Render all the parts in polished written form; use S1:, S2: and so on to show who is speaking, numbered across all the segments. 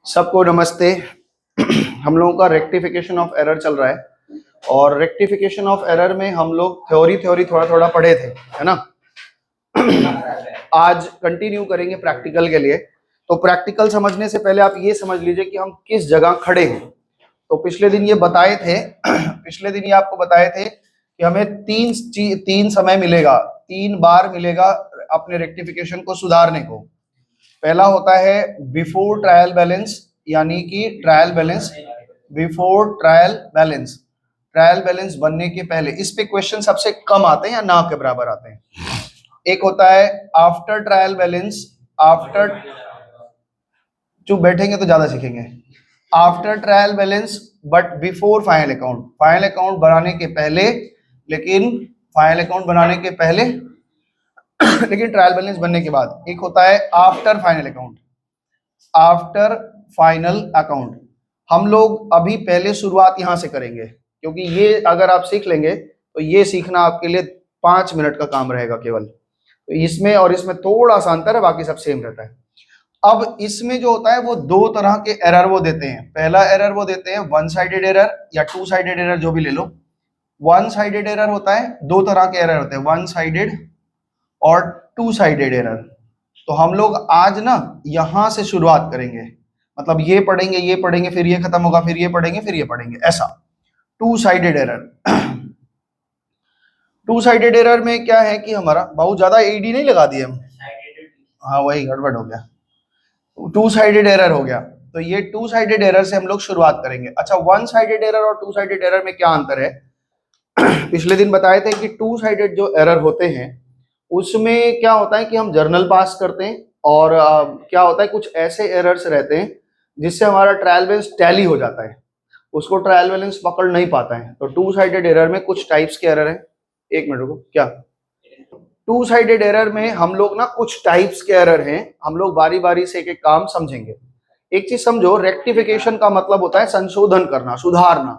S1: सबको नमस्ते। हम लोगों का रेक्टिफिकेशन ऑफ एरर चल रहा है और रेक्टिफिकेशन ऑफ एरर में हम लोग थ्योरी थोड़ा थोड़ा पढ़े थे, है ना। आज कंटिन्यू करेंगे प्रैक्टिकल के लिए। तो प्रैक्टिकल समझने से पहले आप ये समझ लीजिए कि हम किस जगह खड़े हैं। तो पिछले दिन ये बताए थे पिछले दिन ये आपको बताए थे कि हमें तीन समय मिलेगा, 3 बार मिलेगा अपने रेक्टिफिकेशन को सुधारने को। पहला होता है बिफोर ट्रायल बैलेंस, यानी कि trial balance before trial balance बनने के पहले। इस पे क्वेश्चन सबसे कम आते हैं या ना के बराबर आते हैं। एक होता है आफ्टर ट्रायल बैलेंस, आफ्टर जो बैठेंगे तो ज्यादा सीखेंगे। After trial balance but before final account, final account बनाने के पहले, लेकिन फाइनल अकाउंट बनाने के पहले लेकिन ट्रायल बैलेंस बनने के बाद। एक होता है after final account, after final account. हम लोग अभी पहले शुरुआत यहां से करेंगे, क्योंकि ये अगर आप सीख लेंगे तो ये सीखना आपके लिए 5 मिनट का काम रहेगा केवल। तो इसमें और इसमें थोड़ा सा अंतर है, बाकी सब सेम रहता है। अब इसमें जो होता है वो 2 तरह के एरर वो देते हैं। पहला एरर वो देते हैं वन साइडेड एरर या टू साइडेड एरर, जो भी ले लो। वन साइडेड एरर होता है, 2 तरह के एरर होते हैं, वन साइडेड और टू साइडेड एरर। तो हम लोग आज ना यहां से शुरुआत करेंगे, मतलब ये पढ़ेंगे फिर ये खत्म होगा, फिर ये पढ़ेंगे, ऐसा। Two sided error two sided error में क्या है कि हमारा बहुत ज्यादा एडी नहीं लगा दिए हम, हाँ वही गड़बड़ हो गया, टू साइडेड एरर हो गया। तो ये टू साइडेड एरर से हम लोग शुरुआत करेंगे। अच्छा, वन साइडेड एरर और टू साइडेड एरर में क्या अंतर है? पिछले दिन बताए थे कि टू साइडेड जो एरर होते हैं उसमें क्या होता है कि हम जर्नल पास करते हैं, और क्या होता है कुछ ऐसे एरर्स रहते हैं जिससे हमारा ट्रायल बैलेंस टैली हो जाता है, उसको ट्रायल बैलेंस पकड़ नहीं पाता है। तो टू साइडेड एरर में कुछ टाइप्स के एरर है। एक मिनट रुको, क्या टू साइडेड एरर में हम लोग ना कुछ टाइप्स के एरर हैं, हम लोग बारी बारी से एक एक काम समझेंगे। एक चीज समझो, रेक्टिफिकेशन का मतलब होता है संशोधन करना, सुधारना।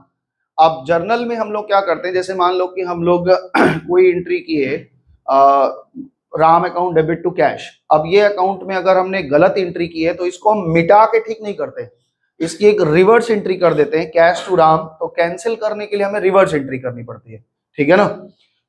S1: अब जर्नल में हम लोग क्या करते हैं, जैसे मान लो कि हम लोग कोई एंट्री किए, Ram account debit to cash. अब ये अकाउंट में अगर हमने गलत एंट्री की है तो इसको हम मिटा के ठीक नहीं करते, इसकी एक रिवर्स एंट्री कर देते हैं, कैश टू राम। तो कैंसिल करने के लिए हमें रिवर्स एंट्री करनी पड़ती है, ठीक है ना।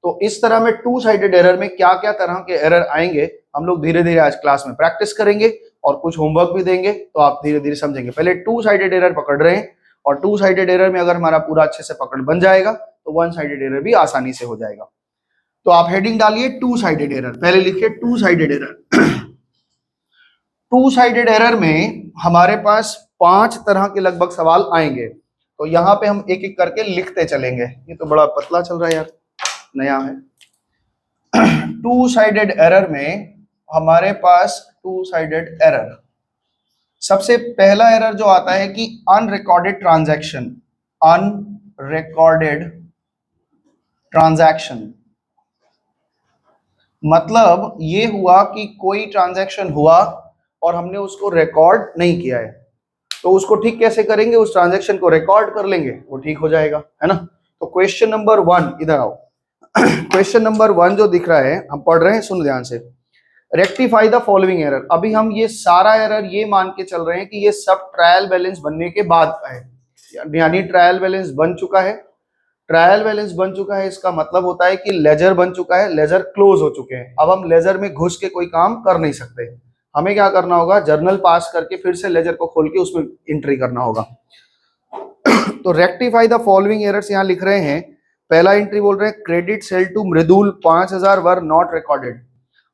S1: तो इस तरह में टू साइडेड एरर में क्या क्या तरह के एरर आएंगे हम लोग धीरे धीरे आज क्लास में प्रैक्टिस करेंगे, और कुछ होमवर्क भी देंगे तो आप धीरे धीरे समझेंगे। पहले टू साइडेड एरर पकड़ रहे हैं, और टू साइडेड एरर में अगर हमारा पूरा अच्छे से पकड़ बन जाएगा तो वन साइडेड एरर भी आसानी से हो जाएगा। तो आप हेडिंग डालिए टू साइडेड एरर, पहले लिखिए two sided error. Two sided error में हमारे पास 5 तरह के लगभग सवाल आएंगे, तो यहाँ पे हम एक एक करके लिखते चलेंगे। ये तो बड़ा पतला चल रहा है यार, नया है। टू साइडेड एरर में हमारे पास टू साइडेड एरर, सबसे पहला एरर जो आता है कि अनरिकॉर्डेड ट्रांजैक्शन, अनरिकॉर्डेड ट्रांजैक्शन। मतलब ये हुआ कि कोई ट्रांजैक्शन हुआ और हमने उसको रिकॉर्ड नहीं किया है, तो उसको ठीक कैसे करेंगे? उस ट्रांजैक्शन को रिकॉर्ड कर लेंगे, वो ठीक हो जाएगा, है ना। तो क्वेश्चन नंबर 1, इधर आओ। क्वेश्चन नंबर 1 जो दिख रहा है, हम पढ़ रहे हैं, सुन ध्यान से। Rectify the following error. अभी हम ये सारा एरर ये मान के चल रहे हैं कि ये सब ट्रायल बैलेंस बनने के बाद है, यानी ट्रायल बैलेंस बन चुका है। ट्रायल बैलेंस बन चुका है, इसका मतलब होता है कि लेजर बन चुका है, लेजर क्लोज हो चुके हैं। अब हम लेजर में घुस के कोई काम कर नहीं सकते, हमें क्या करना होगा? जर्नल पास करके फिर से लेजर को खोल के उसमें एंट्री करना होगा। तो रेक्टिफाई द फॉलोइंग एरर्स यहाँ लिख रहे हैं। पहला एंट्री बोल रहे हैं credit sale to Mridul 5000 were not recorded.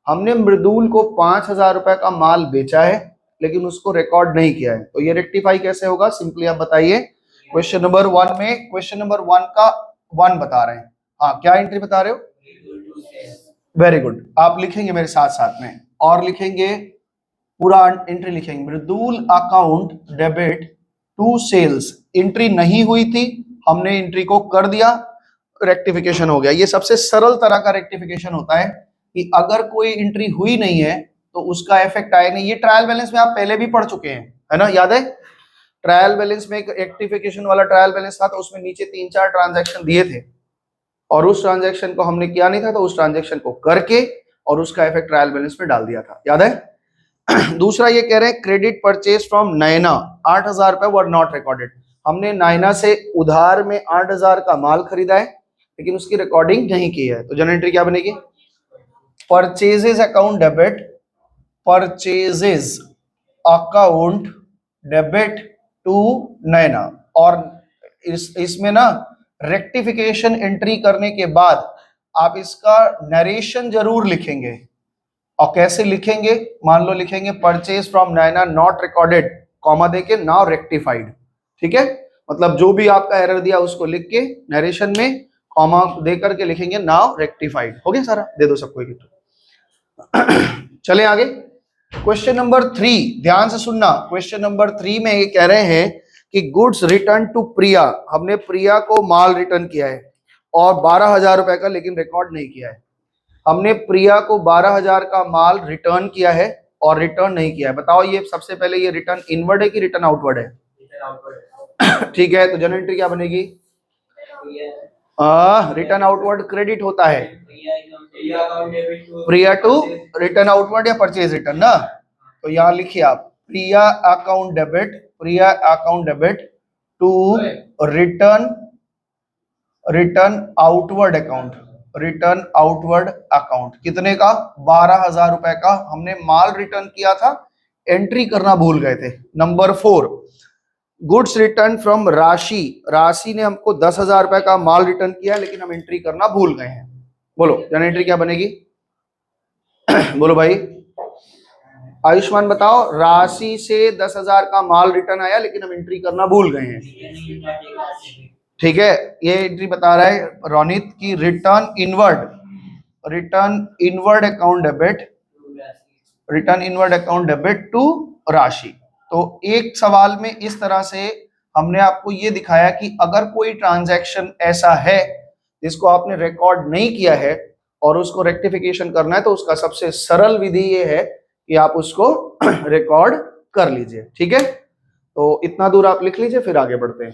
S1: हमने मृदुल को 5000 रुपए का माल बेचा है लेकिन उसको रिकॉर्ड नहीं किया है, तो ये रेक्टिफाई कैसे होगा? सिंपली आप बताइए। क्वेश्चन नंबर 1 में, क्वेश्चन नंबर 1 का 1 बता रहे हैं। हाँ, क्या एंट्री बता रहे हो? वेरी गुड, आप लिखेंगे मेरे साथ साथ में, और लिखेंगे पूरा एंट्री लिखेंगे। Mridul account debit to sales, entry नहीं हुई थी, हमने एंट्री को कर दिया, रेक्टिफिकेशन हो गया। ये सबसे सरल तरह का रेक्टिफिकेशन होता है कि अगर कोई एंट्री हुई नहीं है तो उसका इफेक्ट आए नहीं। ये ट्रायल बैलेंस में आप पहले भी पढ़ चुके हैं, है ना, याद है? ट्रायल बैलेंस में एक रेक्टिफिकेशन वाला ट्रायल बैलेंस था, तो उसमें नीचे 3-4 ट्रांजैक्शन दिए थे, और उस ट्रांजैक्शन को हमने किया नहीं था, तो उस ट्रांजैक्शन को करके और उसका इफेक्ट ट्रायल बैलेंस में डाल दिया था, याद है? दूसरा ये कह रहे हैं क्रेडिट परचेज फ्रॉम नैना 8,000 रुपए वर नॉट रिकॉर्डेड। हमने नैना से उधार में 8,000 का माल खरीदा है लेकिन उसकी रिकॉर्डिंग नहीं की है, तो जनरल एंट्री क्या बनेगी? Purchases account debit, purchases account debit to Naina. और इसमें ना रेक्टिफिकेशन एंट्री करने के बाद आप इसका नरेशन जरूर लिखेंगे। और कैसे लिखेंगे? मान लो लिखेंगे purchase from Naina not recorded, comma देके नाउ रेक्टिफाइड। ठीक है, मतलब जो भी आपका एरर दिया उसको लिख के नरेशन में कॉमा दे करके लिखेंगे नाउ रेक्टिफाइड। हो गया सारा, दे दो सबको एक। चले आगे, क्वेश्चन नंबर 3, ध्यान से सुनना। क्वेश्चन नंबर 3 में ये कह रहे हैं कि गुड्स रिटर्न टू प्रिया, हमने प्रिया को माल रिटर्न किया है और 12,000 रुपए का, लेकिन रिकॉर्ड नहीं किया है। हमने प्रिया को 12,000 का माल रिटर्न किया है और रिटर्न नहीं किया है। बताओ ये सबसे पहले ये रिटर्न इनवर्ड है कि रिटर्न आउटवर्ड है? ठीक है, तो जनरल एंट्री क्या बनेगी? रिटर्न आउटवर्ड क्रेडिट होता है, प्रिया टू रिटर्न आउटवर्ड या परचेज रिटर्न ना। तो यहाँ लिखिए आप Priya account debit, Priya account debit to return outward account, return outward account. कितने का? 12,000 रुपए का हमने माल रिटर्न किया था, एंट्री करना भूल गए थे। नंबर 4, गुड्स रिटर्न फ्रॉम राशि, राशि ने हमको 10,000 रुपए का माल रिटर्न किया लेकिन हम एंट्री करना भूल गए हैं। बोलो जनरल एंट्री क्या बनेगी? बोलो भाई, आयुष्मान बताओ। राशि से 10,000 का माल रिटर्न आया लेकिन हम एंट्री करना भूल गए हैं। ठीक है, ये एंट्री बता रहा है रोनित की return inward account debit, return inward account debit to Rashi. तो एक सवाल में इस तरह से हमने आपको ये दिखाया कि अगर कोई ट्रांजैक्शन ऐसा है जिसको आपने रिकॉर्ड नहीं किया है और उसको रेक्टिफिकेशन करना है, तो उसका सबसे सरल विधि ये है कि आप उसको रिकॉर्ड कर लीजिए। ठीक है, तो इतना दूर आप लिख लीजिए, फिर आगे बढ़ते हैं।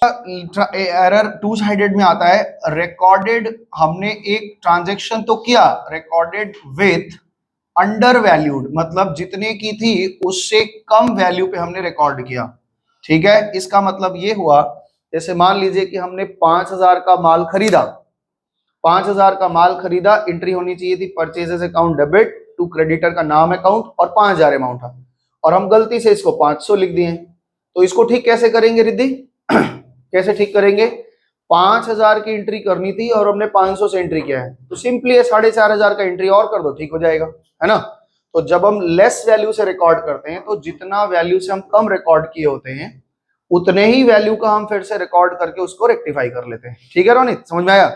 S1: एरर टू साइडेड में आता है। रिकॉर्डेड, हमने एक ट्रांजैक्शन तो किया, रिकॉर्डेड विथ अंडर वैल्यूड, मतलब जितने की थी उससे कम वैल्यू पे हमने रिकॉर्ड किया। ठीक है, इसका मतलब ये हुआ, जैसे मान लीजिए कि हमने 5,000 का माल खरीदा, 5,000 का माल खरीदा, एंट्री होनी चाहिए थी purchases account debit to creditor का नाम अकाउंट और 5,000 अमाउंट था, और हम गलती से इसको 500 लिख दिए। तो इसको ठीक कैसे करेंगे रिद्धि? कैसे ठीक करेंगे? 5,000 की एंट्री करनी थी और हमने 500 से एंट्री किया है, तो सिंपली 4,500 का एंट्री और कर दो, ठीक हो जाएगा, है ना। तो जब हम लेस वैल्यू से रिकॉर्ड करते हैं, तो जितना वैल्यू से हम कम रिकॉर्ड किए होते हैं उतने ही वैल्यू का हम फिर से रिकॉर्ड करके उसको रेक्टिफाई कर लेते हैं। ठीक है रोनित, समझ में आया?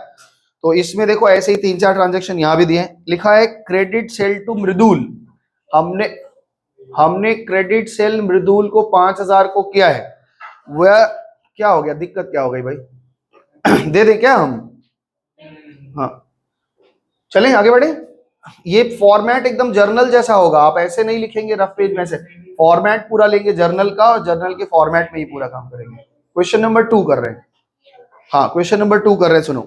S1: तो इसमें देखो ऐसे ही 3-4 ट्रांजेक्शन यहाँ भी दिए, लिखा है क्रेडिट सेल टू मृदुल। हमने क्रेडिट सेल मृदुल को 5,000 को किया है, वह क्या हो गया? दिक्कत क्या हो गई भाई? दे दें क्या हम? हाँ, चलें आगे बढ़े। ये फॉर्मेट एकदम जर्नल जैसा होगा, आप ऐसे नहीं लिखेंगे रफ पेज में से, फॉर्मेट पूरा लेंगे जर्नल का और जर्नल के फॉर्मेट में ही पूरा काम करेंगे। क्वेश्चन नंबर 2 कर रहे हैं। हाँ, क्वेश्चन नंबर 2 कर रहे हैं, सुनो।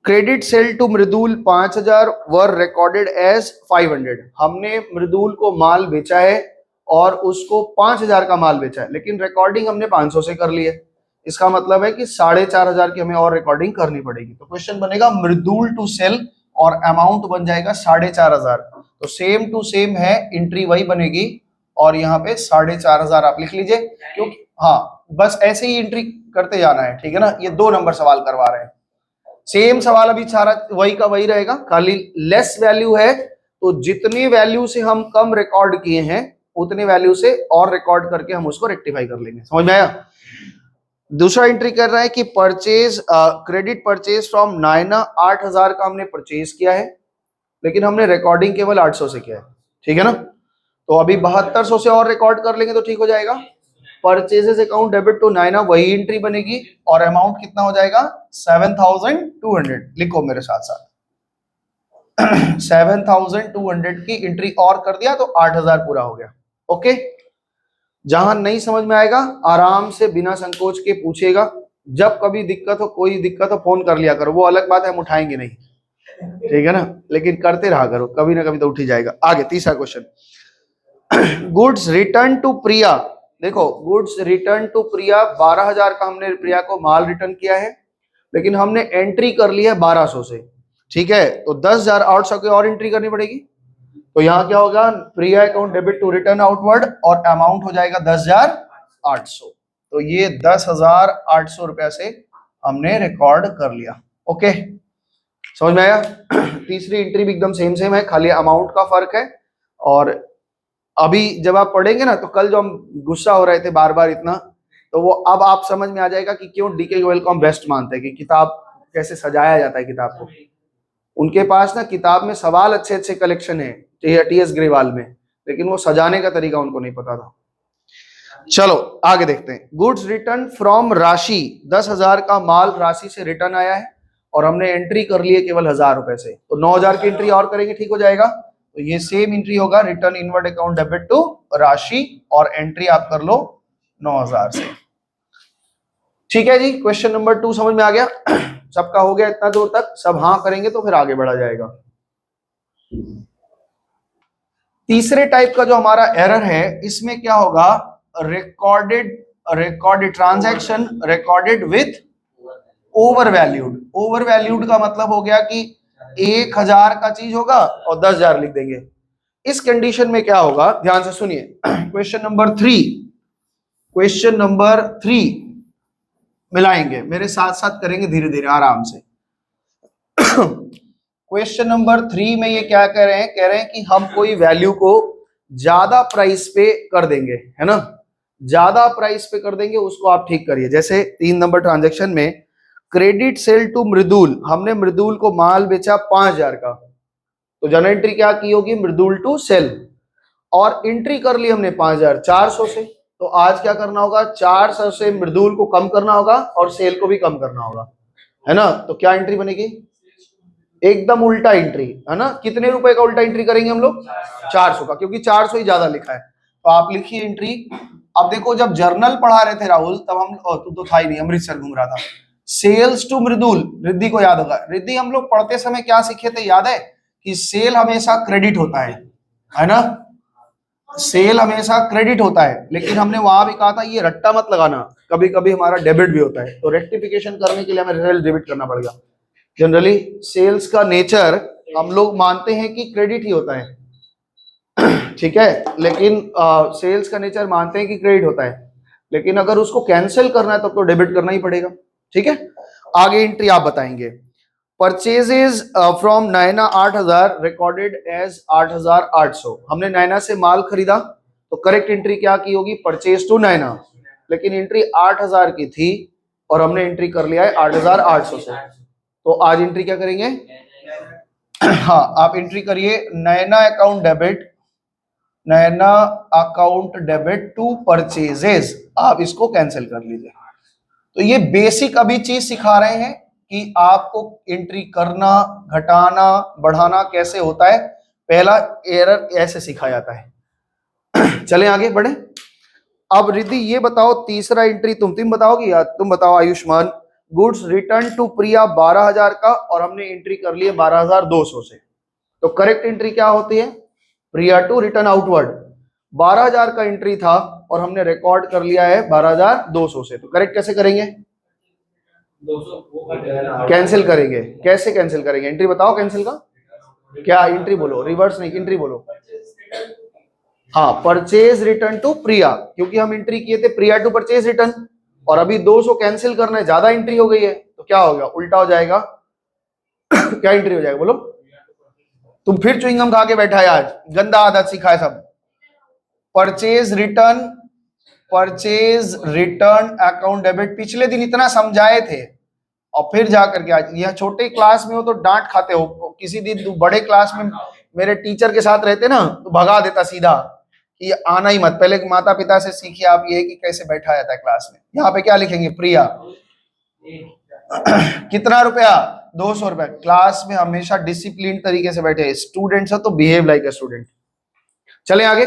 S1: Credit sale to Mridul 5,000 were recorded as 500। हमने मृदुल को माल बेचा है और उसको 5,000 का माल बेचा है, लेकिन रिकॉर्डिंग हमने 500 से कर ली है। इसका मतलब है कि 4,500 की हमें और रिकॉर्डिंग करनी पड़ेगी। तो क्वेश्चन बनेगा मृदुल टू सेल और अमाउंट बन जाएगा 4,500। तो सेम टू सेम है, एंट्री वही बनेगी और यहाँ पे 4,500 आप लिख लीजिए, क्योंकि हाँ बस ऐसे ही एंट्री करते जाना है। ठीक है ना, ये 2 नंबर सवाल करवा रहे हैं। सेम सवाल अभी सारा वही का वही रहेगा, खाली लेस वैल्यू है तो जितनी वैल्यू से हम कम रिकॉर्ड किए हैं उतनी वैल्यू से और रिकॉर्ड करके हम उसको रेक्टिफाई कर लेंगे। समझ में आया? दूसरा एंट्री कर रहा है कि purchase credit purchase from Naina 8,000 का हमने परचेज किया है लेकिन हमने रिकॉर्डिंग केवल 800 से किया है। ठीक है ना, तो अभी 7200 से और रिकॉर्ड कर लेंगे तो ठीक हो जाएगा। परचेजेस अकाउंट डेबिट टू नैना वही एंट्री बनेगी और अमाउंट कितना हो जाएगा? 7,200। लिखो मेरे साथ साथ 7,200 की एंट्री और कर दिया तो 8,000 पूरा हो गया। ओके, जहां नहीं समझ में आएगा आराम से बिना संकोच के पूछेगा। जब कभी दिक्कत हो, कोई दिक्कत हो, फोन कर लिया करो, वो अलग बात है, हम उठाएंगे नहीं। ठीक है ना, लेकिन करते रहा करो, कभी ना कभी तो उठ ही जाएगा। आगे तीसरा क्वेश्चन, गुड्स रिटर्न टू प्रिया। देखो गुड्स रिटर्न टू प्रिया, 12,000 का हमने प्रिया को माल रिटर्न किया है, लेकिन हमने एंट्री कर ली है 1200 से। ठीक है, तो 10,800 की और एंट्री करनी पड़ेगी। तो यहाँ क्या होगा, Priya account debit to return outward, और अमाउंट हो जाएगा 10,800। तो ये 10,800 रुपया से हमने रिकॉर्ड कर लिया। ओके, समझ में आया? तीसरी एंट्री भी एकदम सेम सेम है, खाली अमाउंट का फर्क है। और अभी जब आप पढ़ेंगे ना, तो कल जो हम गुस्सा हो रहे थे बार बार इतना, तो वो अब आप समझ में आ जाएगा कि क्यों डीके गोयल को हम बेस्ट मानते हैं, कि किताब कैसे सजाया जाता है किताब को। उनके पास ना किताब में सवाल अच्छे अच्छे कलेक्शन है टीएस ग्रेवाल में, लेकिन वो सजाने का तरीका उनको नहीं पता था। चलो आगे देखते हैं। गुड्स रिटर्न फ्रॉम राशि, 10,000 का माल राशि से रिटर्न आया है, और हमने एंट्री कर ली है केवल 1,000 रुपए से, तो 9,000 की एंट्री और करेंगे, ठीक हो जाएगा। तो ये सेम एंट्री होगा, return inward account debit to Rashi, और एंट्री आप कर लो 9,000 से। ठीक है जी, क्वेश्चन नंबर 2 समझ में आ गया? सबका हो गया इतना दूर तक? सब हाँ करेंगे तो फिर आगे बढ़ा जाएगा। तीसरे टाइप का जो हमारा एरर है, इसमें क्या होगा, recorded transaction recorded with over valued. Over valued का मतलब हो गया कि 1,000 का चीज होगा और 10,000 लिख देंगे। इस कंडीशन में क्या होगा, ध्यान से सुनिए। क्वेश्चन नंबर 3 मिलाएंगे, मेरे साथ साथ करेंगे धीरे धीरे आराम से। क्वेश्चन नंबर 3 में ये क्या कह रहे हैं, कह रहे हैं कि हम कोई वैल्यू को ज्यादा प्राइस पे कर देंगे, है ना, ज्यादा प्राइस पे कर देंगे, उसको आप ठीक करिए। जैसे 3 नंबर ट्रांजैक्शन में क्रेडिट सेल टू मृदुल, हमने मृदुल को माल बेचा 5,000 का, तो जन एंट्री क्या की होगी, मृदुल टू सेल, और एंट्री कर ली हमने 5,400 से। तो आज क्या करना होगा, 400 से मृदुल को कम करना होगा और सेल को भी कम करना होगा, है ना। तो क्या एंट्री बनेगी, एकदम उल्टा एंट्री, है ना। कितने रुपए का उल्टा एंट्री करेंगे हम लोग, 400 का, क्योंकि 400 ही ज्यादा लिखा है। तो आप लिखिए एंट्री। अब देखो जब जर्नल पढ़ा रहे थे राहुल, तब हम तू तो था ही नहीं, अमृतसर घूम रहा था। सेल्स टू मृदुल, रिद्धि को याद होगा, रिद्धि हम लोग पढ़ते समय क्या सीखे थे, याद है कि सेल हमेशा क्रेडिट होता है ना, सेल हमेशा क्रेडिट होता है। लेकिन हमने वहां भी कहा था ये रट्टा मत लगाना, कभी कभी हमारा डेबिट भी होता है। तो रेक्टिफिकेशन करने के लिए हमें सेल डेबिट करना पड़ेगा। जनरली सेल्स का नेचर हम लोग मानते हैं कि क्रेडिट ही होता है, ठीक है, लेकिन सेल्स का नेचर मानते हैं कि क्रेडिट होता है, लेकिन अगर उसको कैंसिल करना है तब तो डेबिट करना ही पड़ेगा। ठीक है, आगे एंट्री आप बताएंगे। Purchases from Naina 8,000 recorded as 8,800, हमने नैना से माल खरीदा, तो करेक्ट एंट्री क्या की होगी, परचेज टू नैना, लेकिन एंट्री 8,000 की थी और हमने एंट्री कर लिया है 8,800 से। तो आज एंट्री क्या करेंगे, हाँ आप एंट्री करिए नैना अकाउंट डेबिट टू परचेजेस, आप इसको कैंसिल कर लीजिए। तो ये बेसिक अभी चीज सिखा रहे हैं कि आपको एंट्री करना, घटाना, बढ़ाना कैसे होता है, पहला एरर ऐसे सिखा जाता है। चलें आगे बढ़े। अब रिद्धि ये बताओ, तीसरा एंट्री तुम बताओगी या तुम बताओ आयुष्मान। गुड्स रिटर्न टू प्रिया 12,000 का, और हमने एंट्री कर ली है 12,200 से। तो करेक्ट एंट्री क्या होती है, प्रिया टू रिटर्न आउटवर्ड, 12,000 का एंट्री था और हमने रिकॉर्ड कर लिया है 12,200 से। तो करेक्ट कैसे करेंगे, कैंसिल करेंगे। कैसे कैंसिल करेंगे, एंट्री बताओ कैंसिल का क्या, एंट्री बोलो, रिवर्स नहीं, एंट्री बोलो। हाँ, परचेज रिटर्न टू प्रिया, क्योंकि हम एंट्री किए थे प्रिया टू परचेज रिटर्न, और अभी 200 कैंसिल करना है, ज्यादा एंट्री हो गई है, तो क्या होगा, उल्टा हो जाएगा। क्या एंट्री हो जाएगा बोलो, तुम फिर च्युइंगम खा के बैठा है आज, गंदा आदत सिखा है सब। परचेज रिटर्न अकाउंट डेबिट, पिछले दिन इतना समझाए थे और फिर जाकर के आज, यह छोटे क्लास में हो तो डांट खाते हो, किसी दिन बड़े क्लास में मेरे टीचर के साथ रहते ना तो भगा देता सीधा कि आना ही मत। पहले माता पिता से सीखिए आप ये कि कैसे बैठा जाता है क्लास में। यहाँ पे क्या लिखेंगे, प्रिया कितना रुपया, 200 रुपया। क्लास में हमेशा डिसिप्लिन तरीके से बैठे, स्टूडेंट्स है तो बिहेव लाइक अ स्टूडेंट। चले आगे।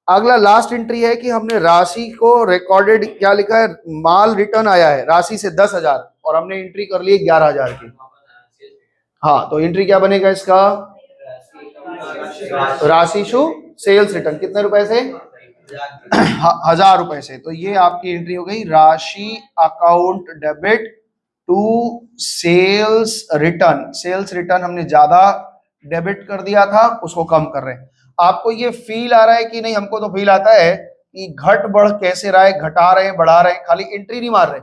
S1: अगला लास्ट एंट्री है कि हमने राशि को रिकॉर्डेड क्या लिखा है, माल रिटर्न आया है राशि से 10,000 और हमने एंट्री कर ली 11,000 की। हाँ, तो एंट्री क्या बनेगा इसका? राशिशु सेल्स रिटर्न, कितने रुपए से? 1000 रुपए से। तो ये आपकी एंट्री हो गई, Rashi account debit to sales return. Sales return हमने ज्यादा डेबिट कर दिया था, उसको कम कर रहे हैं। आपको ये फील आ रहा है कि नहीं? हमको तो फील आता है कि घट बढ़ कैसे रहा है, घटा रहे हैं, बढ़ा रहे हैं, खाली एंट्री नहीं मार रहे।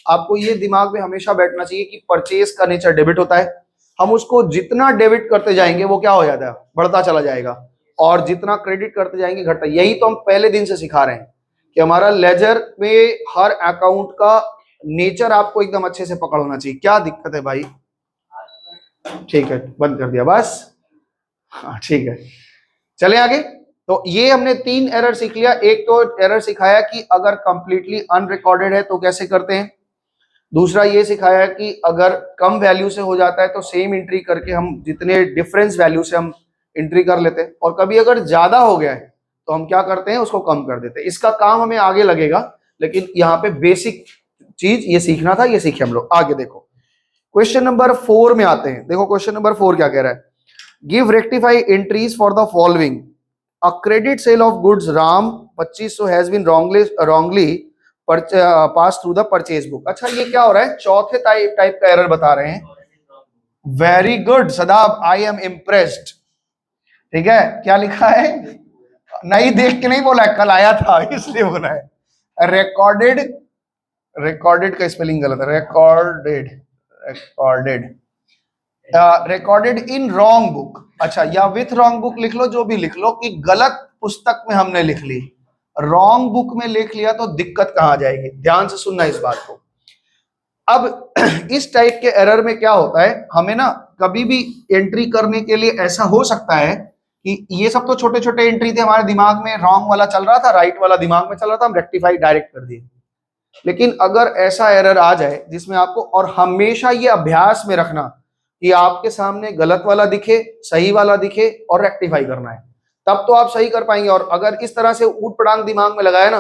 S1: आपको ये दिमाग में हमेशा बैठना चाहिए कि परचेज का नेचर डेबिट होता है। हम उसको जितना डेबिट करते जाएंगे वो क्या हो जाता है? बढ़ता चला जाएगा। और जितना क्रेडिट करते जाएंगे घटता। यही तो हम पहले दिन से सिखा रहे हैं कि हमारा लेजर में हर अकाउंट का नेचर आपको एकदम अच्छे से पकड़ होना चाहिए। क्या दिक्कत है भाई? ठीक है, बंद कर दिया बस। हाँ ठीक है, चले आगे। तो ये हमने 3 एरर सीख लिया। एक तो एरर सिखाया कि अगर कंप्लीटली अनरिकॉर्डेड है तो कैसे करते हैं। दूसरा ये सिखाया कि अगर कम वैल्यू से हो जाता है तो सेम एंट्री करके हम जितने डिफरेंस वैल्यू से हम एंट्री कर लेते हैं, और कभी अगर ज्यादा हो गया है तो हम क्या करते हैं? उसको कम कर देते हैं। इसका काम हमें आगे लगेगा, लेकिन यहाँ पे बेसिक चीज ये सीखना था, ये सीखे हम लोग। आगे देखो, क्वेश्चन नंबर 4 में आते हैं। देखो क्वेश्चन नंबर 4 क्या कह रहा है? Give rectify entries for the following. A credit sale of goods Ram 2500 has been wrongly pass through the purchase book. अच्छा, ये क्या हो रहा है? चौथे टाइप का एरर बता रहे हैं। Very good Sadab, I am impressed. ठीक है, क्या लिखा है? नहीं देख के नहीं बोला है, कल आया था इसलिए बोला है। रिकॉर्डेड, रिकॉर्डेड का स्पेलिंग गलत है। Recorded, recorded, recorded in wrong book. अच्छा, या विथ रॉन्ग बुक लिख लो, जो भी लिख लो, कि गलत पुस्तक में हमने लिख ली। रॉन्ग बुक में लिख लिया तो दिक्कत कहां जाएगी? ध्यान से सुनना इस बात को। अब इस टाइप के एरर में क्या होता है, हमें ना कभी भी एंट्री करने के लिए ऐसा हो सकता है कि ये सब तो छोटे छोटे एंट्री थे, हमारे दिमाग में रॉन्ग वाला चल रहा था, राइट वाला दिमाग में चल रहा था, हम रेक्टिफाई डायरेक्ट कर दिए। लेकिन अगर ऐसा एरर आ जाए जिसमें आपको, और हमेशा ये अभ्यास में रखना कि आपके सामने गलत वाला दिखे, सही वाला दिखे, और रेक्टिफाई करना है, तब तो आप सही कर पाएंगे। और अगर इस तरह से ऊट पटांग दिमाग में लगाया ना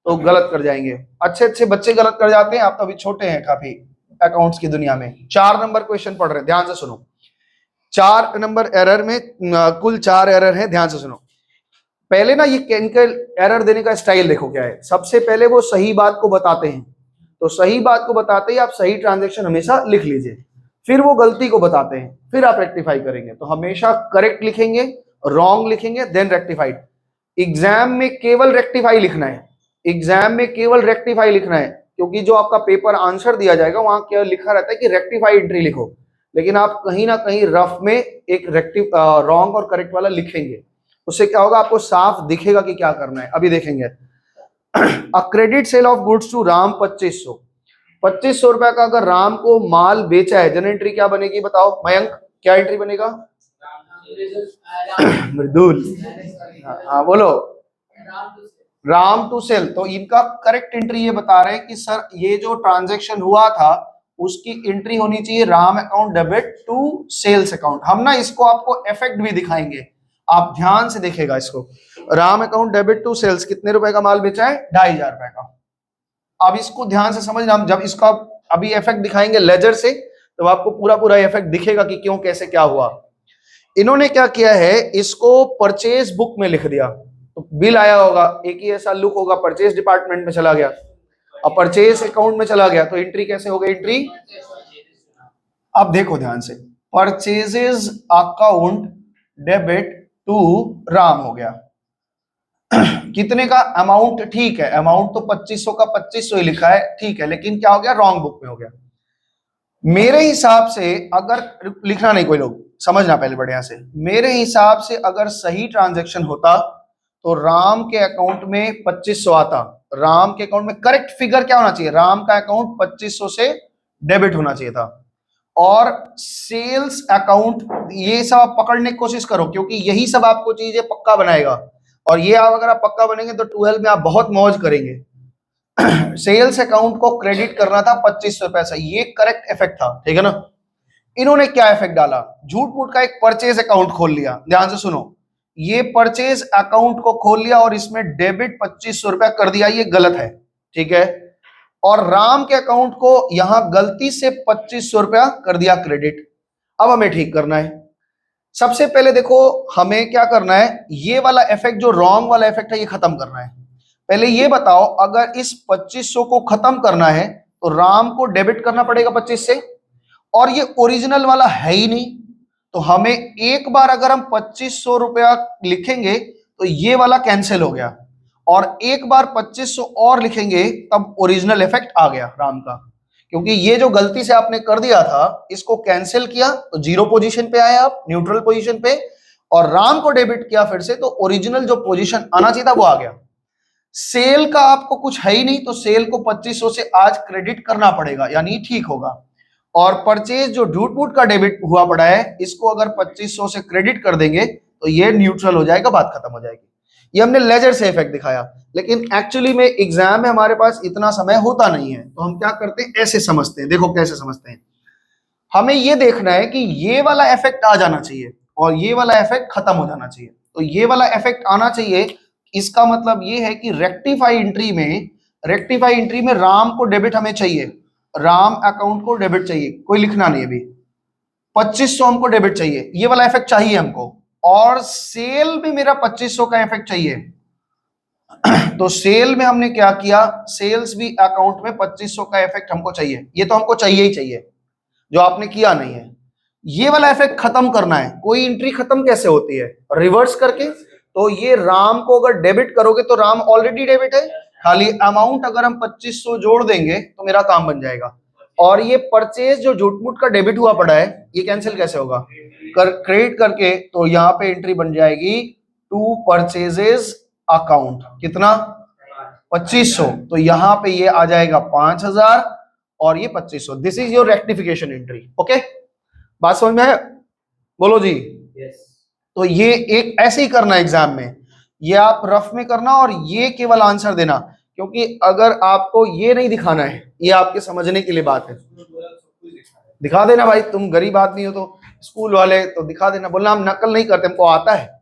S1: तो गलत कर जाएंगे। अच्छे अच्छे बच्चे गलत कर जाते हैं, आप तो अभी छोटे हैं काफी अकाउंट्स की दुनिया में। 4 नंबर क्वेश्चन पढ़ रहे हैं, ध्यान से सुनो। 4 नंबर एरर में कुल 4 एरर है, ध्यान से सुनो। पहले ना ये केमिकल एरर देने का स्टाइल देखो क्या है। सबसे पहले वो सही बात को बताते हैं, तो सही बात को बताते ही आप सही ट्रांजैक्शन हमेशा लिख लीजिए। फिर वो गलती को बताते हैं, फिर आप रेक्टिफाई करेंगे। तो हमेशा करेक्ट लिखेंगे, रॉन्ग लिखेंगे, देन रेक्टिफाइड। एग्जाम में केवल रेक्टिफाई लिखना है, एग्जाम में केवल रेक्टिफाई लिखना है, क्योंकि जो आपका पेपर आंसर दिया जाएगा वहां क्या लिखा रहता है कि रेक्टिफाई एंट्री लिखो। लेकिन आप कहीं ना कहीं रफ में एक रॉन्ग और करेक्ट वाला लिखेंगे। उससे क्या होगा? आपको साफ दिखेगा कि क्या करना है। अभी देखेंगे। A credit sale of goods to Ram 2500। 2500 रुपए का अगर राम को माल बेचा है, जनरल एंट्री क्या बनेगी बताओ मयंक? क्या एंट्री बनेगा? मृदुल, हाँ बोलो। Ram to sale. तो इनका करेक्ट एंट्री ये बता रहे हैं कि सर ये जो ट्रांजैक्शन हुआ था उसकी एंट्री होनी चाहिए Ram account debit to sales account. हम ना इसको आपको इफेक्ट भी दिखाएंगे, आप ध्यान से देखेगा इसको। Ram account debit to sales, कितने रुपए का माल बेचा है? 2500 रुपए का। अब इसको ध्यान से समझना, हम जब इसका अभी इफेक्ट दिखाएंगे लेजर से, तो आपको पूरा पूरा इफेक्ट दिखेगा कि क्यों, कैसे, क्या हुआ। इन्होंने क्या किया है, इसको परचेज बुक में लिख दिया। तो बिल आया होगा, एक ही ऐसा लुक होगा, परचेज डिपार्टमेंट में चला गया, अब परचेज अकाउंट में चला गया, तो एंट्री कैसे हो गई? एंट्री, अब देखो ध्यान से, purchases account debit to Ram हो गया। कितने का अमाउंट? ठीक है, अमाउंट तो 2500 का 2500 ही लिखा है, ठीक है, लेकिन क्या हो गया? रॉन्ग बुक में हो गया। मेरे हिसाब से अगर, लिखना नहीं कोई लोग, समझना पहले बढ़िया से। मेरे हिसाब से अगर सही ट्रांजैक्शन होता तो राम के अकाउंट में 2500 आता। राम के अकाउंट में करेक्ट फिगर क्या होना चाहिए? राम का अकाउंट 2500 से डेबिट होना चाहिए था। और सेल्स अकाउंट, ये सब आप पकड़ने की कोशिश करो, क्योंकि यही सब आपको चीजें पक्का बनाएगा। और ये आप अगर आप पक्का बनेंगे तो 12 में आप बहुत मौज करेंगे। सेल्स अकाउंट को क्रेडिट करना था 2500 पैसा, ये करेक्ट इफेक्ट था, ठीक है ना। इन्होंने क्या इफेक्ट डाला? झूठ मूठ का एक परचेज अकाउंट खोल लिया। ध्यान से सुनो, ये परचेज अकाउंट को खोल लिया और इसमें डेबिट 2500 रुपया कर दिया, ये गलत है, ठीक है। और राम के अकाउंट को यहां गलती से 2500 रुपया कर दिया क्रेडिट। अब हमें ठीक करना है। सबसे पहले देखो हमें क्या करना है, ये वाला इफेक्ट जो रॉन्ग वाला इफेक्ट है ये खत्म करना है। पहले ये बताओ, अगर इस 2500 को खत्म करना है तो राम को डेबिट करना पड़ेगा 25 से, और ये ओरिजिनल वाला है ही नहीं, तो हमें एक बार अगर हम 2500 रुपया लिखेंगे तो ये वाला कैंसिल हो गया, और एक बार 2500 और लिखेंगे तब ओरिजिनल इफेक्ट आ गया राम का। क्योंकि ये जो गलती से आपने कर दिया था इसको कैंसिल किया तो जीरो पोजीशन पे आए आप, न्यूट्रल पोजीशन पे, और राम को डेबिट किया फिर से तो ओरिजिनल जो पोजीशन आना चाहिए था वो आ गया। सेल का आपको कुछ है ही नहीं तो सेल को 2500 से आज क्रेडिट करना पड़ेगा, यानी ठीक होगा। और परचेज जो झूठ मूठ का डेबिट हुआ पड़ा है इसको अगर 2500 से क्रेडिट कर देंगे तो ये न्यूट्रल हो जाएगा, बात खत्म हो जाएगी। ये हमने लेजर से इफेक्ट दिखाया, लेकिन एक्चुअली में एग्जाम में हमारे पास इतना समय होता नहीं है, तो हम क्या करते हैं ऐसे समझते हैं। देखो कैसे समझते हैं, हमें ये देखना है कि ये वाला इफेक्ट आ जाना चाहिए और ये वाला इफेक्ट खत्म हो जाना चाहिए। तो ये वाला इफेक्ट आना चाहिए, इसका मतलब ये है कि रेक्टिफाई एंट्री में राम को डेबिट हमें चाहिए, राम अकाउंट को डेबिट चाहिए, कोई लिखना नहीं अभी, 2500 हमको डेबिट चाहिए, ये वाला इफेक्ट चाहिए हमको। और सेल भी मेरा 2500 का इफेक्ट चाहिए तो सेल में हमने क्या किया, सेल्स भी अकाउंट में 2500 का इफेक्ट हमको चाहिए, ये तो हमको चाहिए ही चाहिए, जो आपने किया नहीं है। ये वाला इफेक्ट खत्म करना है। कोई एंट्री खत्म कैसे होती है, रिवर्स करके। तो ये राम को अगर डेबिट करोगे तो राम ऑलरेडी डेबिट है, खाली अमाउंट अगर हम 2500 जोड़ देंगे तो मेरा काम बन जाएगा। और ये परचेज जो झूठमूठ का डेबिट हुआ पड़ा है ये कैंसिल कैसे होगा, क्रेडिट करके, तो यहाँ पे एंट्री बन जाएगी टू परचेजेस अकाउंट, कितना 2500, तो यहाँ पे ये आ जाएगा 5000 और ये 2500। This is your rectification entry. Okay, बात समझ में है, बोलो जी। तो ये एक ऐसे ही करना एग्जाम में, ये आप रफ में करना और ये केवल आंसर देना, क्योंकि अगर आपको ये नहीं दिखाना है, ये आपके समझने के लिए बात है, दिखा देना भाई, तुम गरीब आदमी हो तो स्कूल वाले तो दिखा देना, बोलना हम नकल नहीं करते, हमको आता है।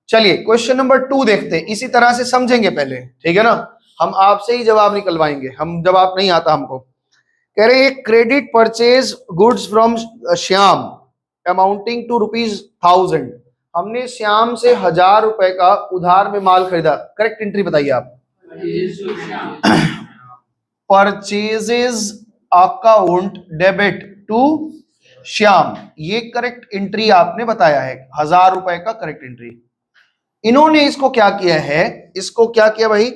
S1: चलिए क्वेश्चन नंबर 2 देखते हैं, इसी तरह से समझेंगे पहले, ठीक है ना, हम आपसे ही जवाब निकलवाएंगे, हम जवाब नहीं आता हमको। कह रहे credit purchase goods from Shyam amounting to ₹1000, हमने श्याम से 1000 रुपए का उधार में माल खरीदा, करेक्ट एंट्री बताइए आप। Purchases account debit to Shyam, ये करेक्ट एंट्री आपने बताया है, 1000 रुपए का करेक्ट एंट्री। इन्होंने इसको क्या किया है, इसको क्या किया भाई,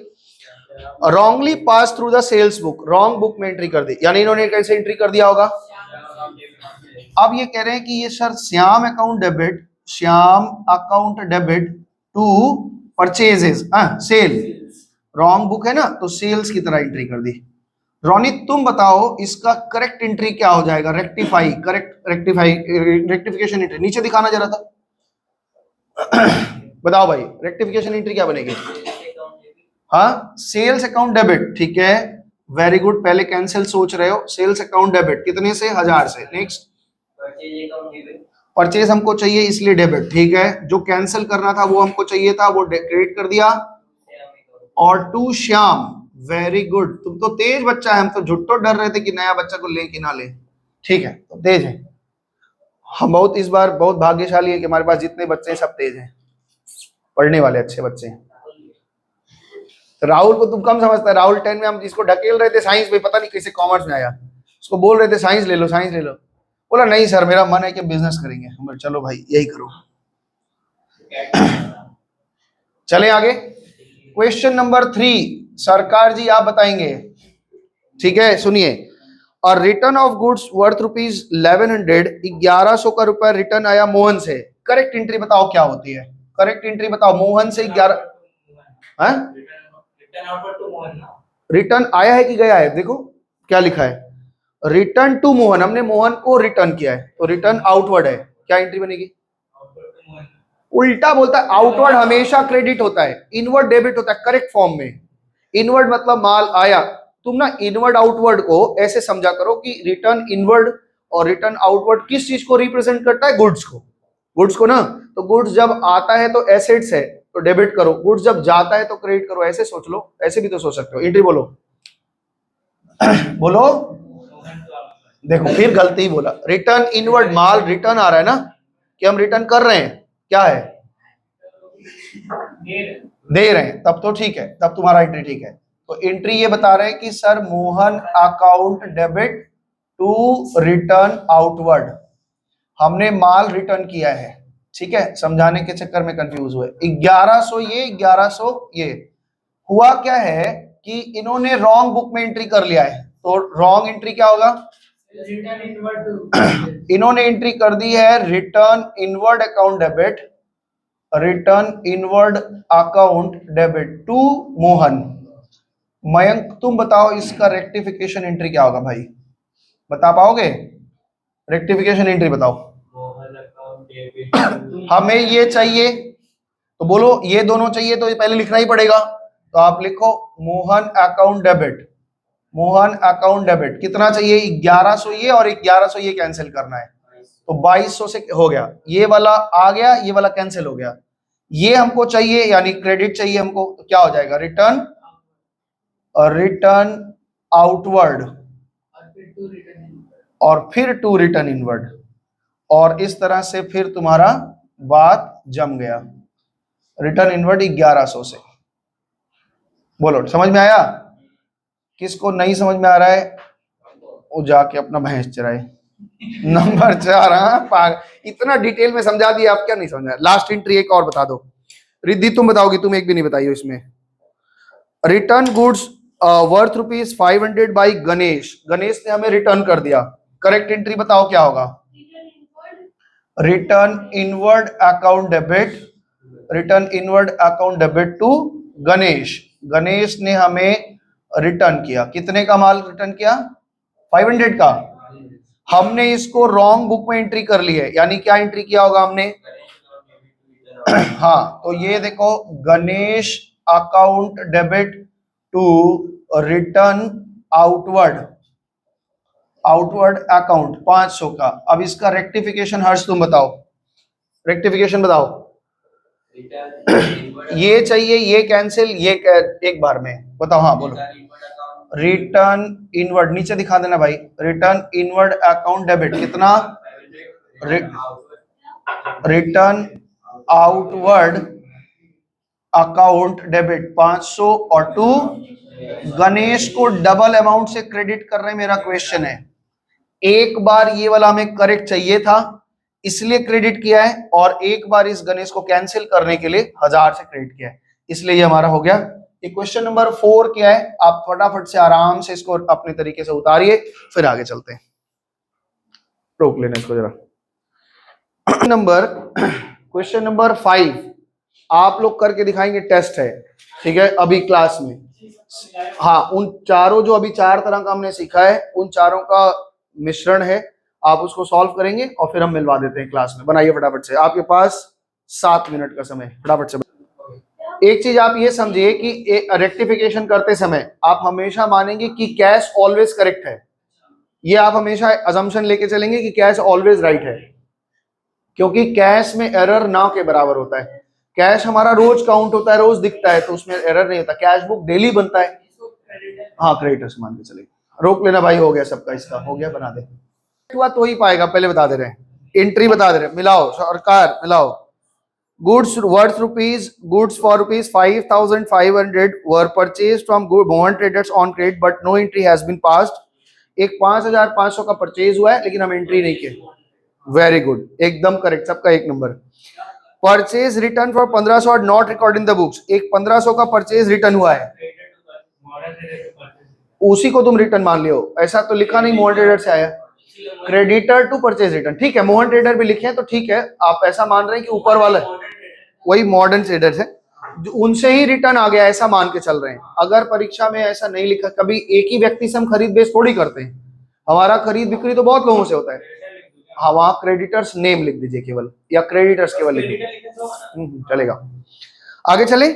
S1: wrongly pass through the sales book, wrong book में एंट्री कर दी, यानी इन्होंने कैसे एंट्री कर दिया होगा। अब ये कह रहे हैं कि ये sir Shyam account debit, Shyam account debit to purchases sale, wrong book है ना, तो सेल्स की तरह एंट्री कर दी। रोनित तुम बताओ इसका करेक्ट एंट्री क्या हो जाएगा, रेक्टिफाई, करेक्ट रेक्टिफिकेशन एंट्री नीचे दिखाना जरा था बताओ भाई रेक्टिफिकेशन एंट्री क्या बनेगी। हाँ, सेल्स अकाउंट डेबिट, ठीक है, वेरी गुड, पहले कैंसिल सोच रहे हो, सेल्स अकाउंट डेबिट कितने से, 1000 से। नेक्स्ट परचेज हमको चाहिए इसलिए डेबिट, ठीक है, जो कैंसिल करना था वो हमको चाहिए था, वो क्रेडिट कर दिया। और टू श्याम, वेरी गुड, तुम तो तेज बच्चा है, हम तो झुट्टो डर रहे थे कि नया बच्चा को ले कि ना ले, ठीक है, तो तेज है हम बहुत, इस बार बहुत भाग्यशाली है कि हमारे पास जितने बच्चे हैं सब तेज हैं, पढ़ने वाले अच्छे बच्चे हैं। राहुल को तुम कम समझता है, राहुल 10 में हम जिसको ढकेल रहे थे साइंस में, पता नहीं कैसे कॉमर्स में आया, उसको बोल रहे थे साइंस ले लो साइंस ले लो, बोला नहीं सर मेरा मन है कि बिजनेस करेंगे, हम चलो भाई यही करो चले आगे। क्वेश्चन नंबर 3 सरकार जी आप बताएंगे, ठीक है, सुनिए। और रिटर्न ऑफ गुड्स वर्थ ₹1100, 1100 का रुपया रिटर्न आया मोहन से, करेक्ट एंट्री बताओ क्या होती है, करेक्ट एंट्री बताओ, मोहन से 11, रिटर्न आया है कि गया है, देखो क्या लिखा है, रिटर्न टू मोहन, हमने मोहन को रिटर्न किया है, तो रिटर्न आउटवर्ड है, क्या एंट्री बनेगी, उल्टा बोलता है, आउटवर्ड हमेशा क्रेडिट होता है, इनवर्ड डेबिट होता है करेक्ट फॉर्म में। इनवर्ड मतलब माल आया, तुम ना इनवर्ड आउटवर्ड को ऐसे समझा करो कि रिटर्न इनवर्ड और रिटर्न आउटवर्ड किस चीज को रिप्रेजेंट करता है, गुड्स को, गुड्स को ना, तो गुड्स जब आता है तो एसेट्स है तो डेबिट करो, गुड्स जब जाता है तो क्रेडिट करो, ऐसे सोच लो, ऐसे भी तो सोच सकते हो। एंट्री बोलो बोलो, देखो फिर गलती ही बोला, रिटर्न इनवर्ड, माल रिटर्न आ रहा है ना, कि हम रिटर्न कर रहे हैं, क्या है, दे रहे हैं, तब तो ठीक है, तब तुम्हारा एंट्री ठीक है। तो एंट्री ये बता रहे हैं कि sir Mohan account debit to return outward, हमने माल रिटर्न किया है, ठीक है, समझाने के चक्कर में कंफ्यूज हुए। 1100 ये 1100 ये, हुआ क्या है कि इन्होंने रॉन्ग बुक में एंट्री कर लिया है, तो रॉन्ग एंट्री क्या होगा, इन्होंने एंट्री कर दी है return inward account debit, return inward account debit to Mohan. Mayank तुम बताओ इसका रेक्टिफिकेशन एंट्री क्या होगा भाई, बता पाओगे, रेक्टिफिकेशन एंट्री बताओ। हमें ये चाहिए, तो बोलो ये दोनों चाहिए, तो ये पहले लिखना ही पड़ेगा, तो आप लिखो Mohan account debit, Mohan account debit कितना चाहिए, 1100 ये और 1100 ये कैंसिल करना है, तो 2200 से हो गया, ये वाला आ गया, ये वाला कैंसिल हो गया, ये हमको चाहिए यानी क्रेडिट चाहिए हमको, तो क्या हो जाएगा, रिटर्न, रिटर्न आउटवर्ड और फिर टू रिटर्न इनवर्ड, और इस तरह से फिर तुम्हारा बात जम गया, रिटर्न इनवर्ड 1100 से। बोलो समझ में आया, किसको नहीं समझ में आ रहा है वो जाके अपना भैंस चराए। नंबर 4, हाँ इतना डिटेल में समझा दिया, आप क्या नहीं समझा। लास्ट एंट्री एक और बता दो, रिद्धि तुम बताओगी, तुम एक भी नहीं बताई हो इसमें। Return goods worth ₹500 by Ganesh, Ganesh ने हमें रिटर्न कर दिया, करेक्ट एंट्री बताओ क्या होगा, return inward account debit, return inward account debit to Ganesh, Ganesh ने हमें रिटर्न किया, कितने का माल रिटर्न किया, 500 का, हमने इसको रॉन्ग बुक में एंट्री कर ली है, यानी क्या एंट्री किया होगा हमने, हाँ, तो ये देखो Ganesh account debit to return outward, outward account 500 का। अब इसका रेक्टिफिकेशन हर्ष तुम बताओ, रेक्टिफिकेशन बताओ। ये चाहिए, ये कैंसिल, ये एक बार में बताओ, हाँ बोलो। रिटर्न इनवर्ड नीचे दिखा देना भाई, रिटर्न इनवर्ड अकाउंट डेबिट कितना, रिटर्न आउटवर्ड अकाउंट डेबिट 500 और टू गणेश को डबल अमाउंट से क्रेडिट कर रहे हैं। मेरा क्वेश्चन है, एक बार ये वाला हमें करेक्ट चाहिए था इसलिए क्रेडिट किया है, और एक बार इस गणेश को कैंसिल करने के लिए 1000 से क्रेडिट किया है, इसलिए ये हमारा हो गया। ये क्वेश्चन नंबर 4 क्या है, आप फटाफट से आराम से इसको अपने तरीके से उतारिए, फिर आगे चलते हैं। रोक लेना इसको जरा। क्वेश्चन नंबर 5 आप लोग करके दिखाएंगे, टेस्ट है, ठीक है, अभी क्लास में। हाँ, उन चारों जो अभी 4 तरह का हमने सीखा है, उन चारों का मिश्रण है, आप उसको सॉल्व करेंगे और फिर हम मिलवा देते हैं क्लास में। बनाइए फटाफट से, आपके पास 7 मिनट का समय, फटाफट से। एक चीज आप ये समझिए कि रेक्टिफिकेशन करते समय आप हमेशा मानेंगे कि कैश ऑलवेज करेक्ट है, ये आप हमेशा अजम्पशन लेके चलेंगे कि कैश ऑलवेज राइट है, क्योंकि कैश में एरर ना के बराबर होता है। कैश हमारा रोज काउंट होता है, रोज दिखता है, तो उसमें एरर नहीं होता। कैश बुक डेली बनता है, हाँ क्रेडिटर्स मान के चले। रोक लेना भाई, हो गया सबका, इसका हो गया, बना दे। हुआ तो ही पाएगा, पहले बता दे रहे हैं, एंट्री बता दे रहे हैं, मिलाओ सरकार मिलाओ। Goods worth rupees, goods for rupees 5,500 were purchased from Mohan Traders on credit, but no entry has been passed. एक 5,500 का परचेज हुआ है लेकिन हम एंट्री नहीं किए। वेरी गुड, एकदम करेक्ट, सबका 1 नंबर। परचेज रिटर्न फॉर 1500 और not record in the books, एक 1500 का परचेज रिटर्न हुआ है, उसी को तुम रिटर्न मान लियो, ऐसा तो लिखा नहीं मोहन ट्रेडर से आया। क्रेडिटर टू परचेज रिटर्न, ठीक है, मोहन ट्रेडर भी लिखे हैं तो ठीक है, आप ऐसा मान रहे हैं कि ऊपर वाला वही मॉडर्न ट्रेडर्स है, उनसे ही रिटर्न आ गया, ऐसा मान के चल रहे हैं। अगर परीक्षा में ऐसा नहीं लिखा, कभी एक ही व्यक्ति से हम खरीद बेच थोड़ी करते हैं, हमारा खरीद बिक्री तो बहुत लोगों से होता है। हाँ, वहां क्रेडिटर्स नेम लिख दीजिए केवल, या क्रेडिटर्स केवल लिख दीजिए, चलेगा। आगे चले।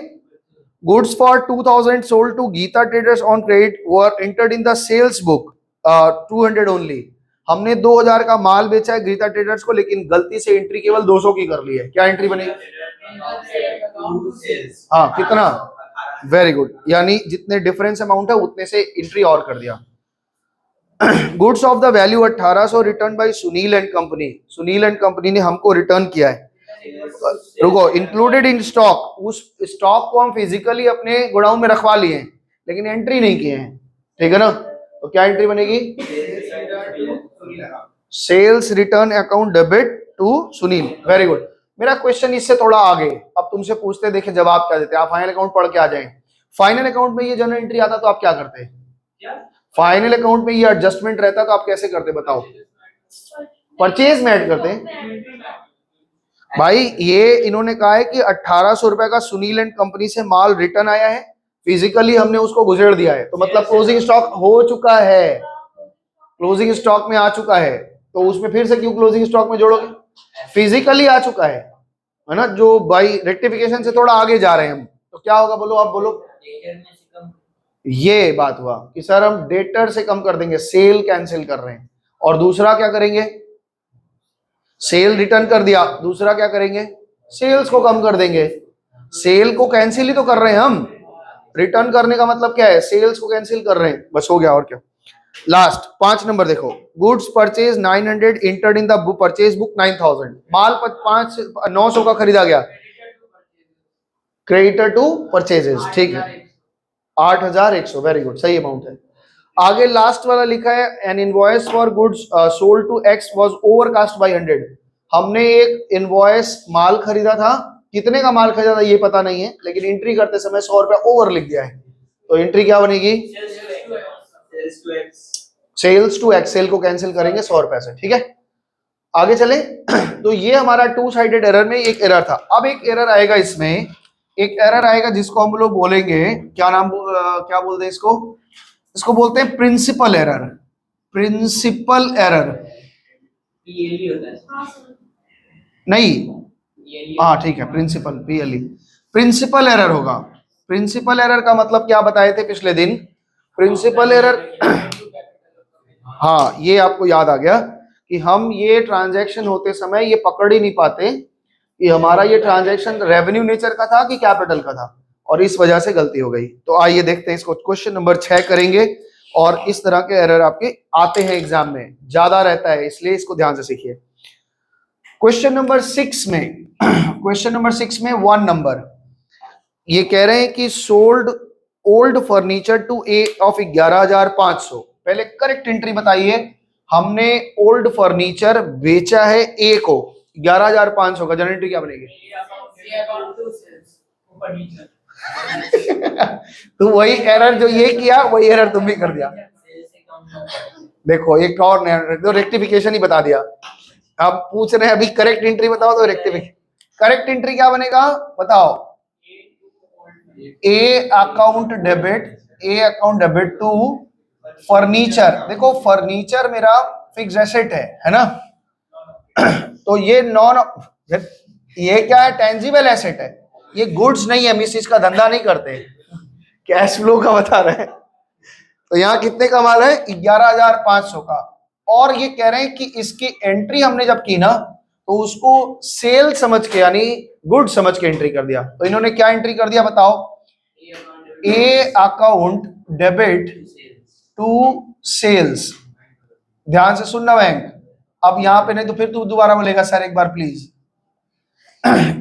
S1: Goods for 2000 sold to Geeta traders on credit were entered in the sales book 200 only, हमने 2000 का माल बेचा है गीता ट्रेडर्स को, लेकिन गलती से एंट्री केवल 200 की कर ली है। क्या एंट्री बनी, हाँ कितना, वेरी गुड, यानी जितने डिफरेंस अमाउंट है उतने से एंट्री और कर दिया। Goods of the value 1800 return by Sunil and company, Sunil and company ने हमको रिटर्न किया है। रुको, इंक्लूडेड इन स्टॉक, उस स्टॉक को हम फिजिकली अपने गोडाउन में रखवा लिए हैं लेकिन एंट्री नहीं किए हैं, ठीक है ना? तो क्या एंट्री बनेगी? Sales return account debit to Sunil. Very good. मेरा क्वेश्चन इससे थोड़ा आगे, अब तुमसे पूछते देखे जवाब क्या देते हैं। आप फाइनल अकाउंट पढ़ के आ जाएं। फाइनल अकाउंट में ये जर्नल एंट्री आता तो आप क्या करते? फाइनल अकाउंट में ये एडजस्टमेंट रहता तो आप कैसे करते बताओ? परचेज में ऐड करते। भाई ये इन्होंने कहा है कि 1800 रुपए का सुनील एंड कंपनी से माल रिटर्न आया है, फिजिकली हमने उसको गुजेड़ दिया है, तो मतलब क्लोजिंग स्टॉक हो चुका है, क्लोजिंग स्टॉक में आ चुका है, तो उसमें फिर से क्यों क्लोजिंग स्टॉक में जोड़ोगे? फिजिकली आ चुका है ना? जो भाई रेक्टिफिकेशन से थोड़ा आगे जा रहे हैं हम, तो क्या होगा बोलो, आप बोलो। ये बात हुआ कि सर हम डेटर से कम कर देंगे, सेल कैंसिल कर रहे हैं। और दूसरा क्या करेंगे? सेल रिटर्न कर दिया, दूसरा क्या करेंगे? सेल्स को कम कर देंगे। सेल को कैंसिल ही तो कर रहे हैं हम, रिटर्न करने का मतलब क्या है? सेल्स को कैंसिल कर रहे हैं, बस हो गया और क्या। लास्ट 5 नंबर देखो, goods purchase 900 entered in the purchase book 9000, माल 900 का खरीदा गया, क्रेडिटर टू परचेजेस, ठीक है 8100, वेरी गुड, सही अमाउंट है। आगे लास्ट वाला लिखा है an invoice for goods sold to X was overcast by 100। हमने एक इनवॉइस माल खरीदा था, कितने का माल खरीदा था ये पता नहीं है, लेकिन एंट्री करते समय 100 रुपया ओवर लिख दिया है, तो एंट्री क्या बनेगी? सेल्स टू एक्स, सेल को कैंसिल करेंगे 100 रुपए से, ठीक है। आगे चले तो ये हमारा टू साइडेड एरर में एक एरर था। अब एक एरर आएगा इसमें, एक एरर आएगा जिसको हम लोग बोलेंगे, क्या नाम क्या बोलते हैं इसको? इसको बोलते हैं प्रिंसिपल एरर। प्रिंसिपल एरर नहीं, हाँ ठीक है, प्रिंसिपल पीएलई, प्रिंसिपल एरर होगा। प्रिंसिपल एरर का मतलब क्या बताए थे पिछले दिन? प्रिंसिपल एरर हाँ ये आपको याद आ गया कि हम ये ट्रांजैक्शन होते समय ये पकड़ ही नहीं पाते कि हमारा ये ट्रांजैक्शन रेवेन्यू नेचर का था कि कैपिटल का था, और इस वजह से गलती हो गई। तो आइए देखते हैं इसको, क्वेश्चन नंबर 6 करेंगे। और इस तरह के एरर आपके आते हैं एग्जाम में, ज्यादा रहता है, इसलिए इसको ध्यान से सीखिए। क्वेश्चन नंबर 6 में क्वेश्चन नंबर 6 में 1 नंबर ये कह रहे हैं कि sold old furniture to A of 11,500। पहले करेक्ट एंट्री बताइए। हमने ओल्ड फर्नीचर बेचा है ए को 11,500 का, जनरल एंट्री क्या बनेगी? तो वही एरर जो ये किया वही एरर तुम भी कर दिया। देखो एक और तो रेक्टिफिकेशन ही बता दिया। अब पूछ रहे हैं अभी करेक्ट एंट्री बताओ, तो रेक्टिफिकेशन करेक्ट एंट्री क्या बनेगा बताओ? A account debit to furniture. देखो फर्नीचर मेरा फिक्स एसेट है ना? तो ये ये क्या है? टेंजिबल एसेट है, ये गुड्स नहीं है, हम इस चीज का धंधा नहीं करते, कैश फ्लो का बता रहे हैं। तो यहाँ कितने का माल है? 11,500 का। और ये कह रहे हैं कि इसकी एंट्री हमने जब की ना तो उसको सेल समझ के यानी गुड समझ के एंट्री कर दिया। तो इन्होंने क्या एंट्री कर दिया बताओ? A account debit to sales. ध्यान से सुनना बैंक, अब यहां पे नहीं तो फिर तू दोबारा बोलेगा सर एक बार प्लीज।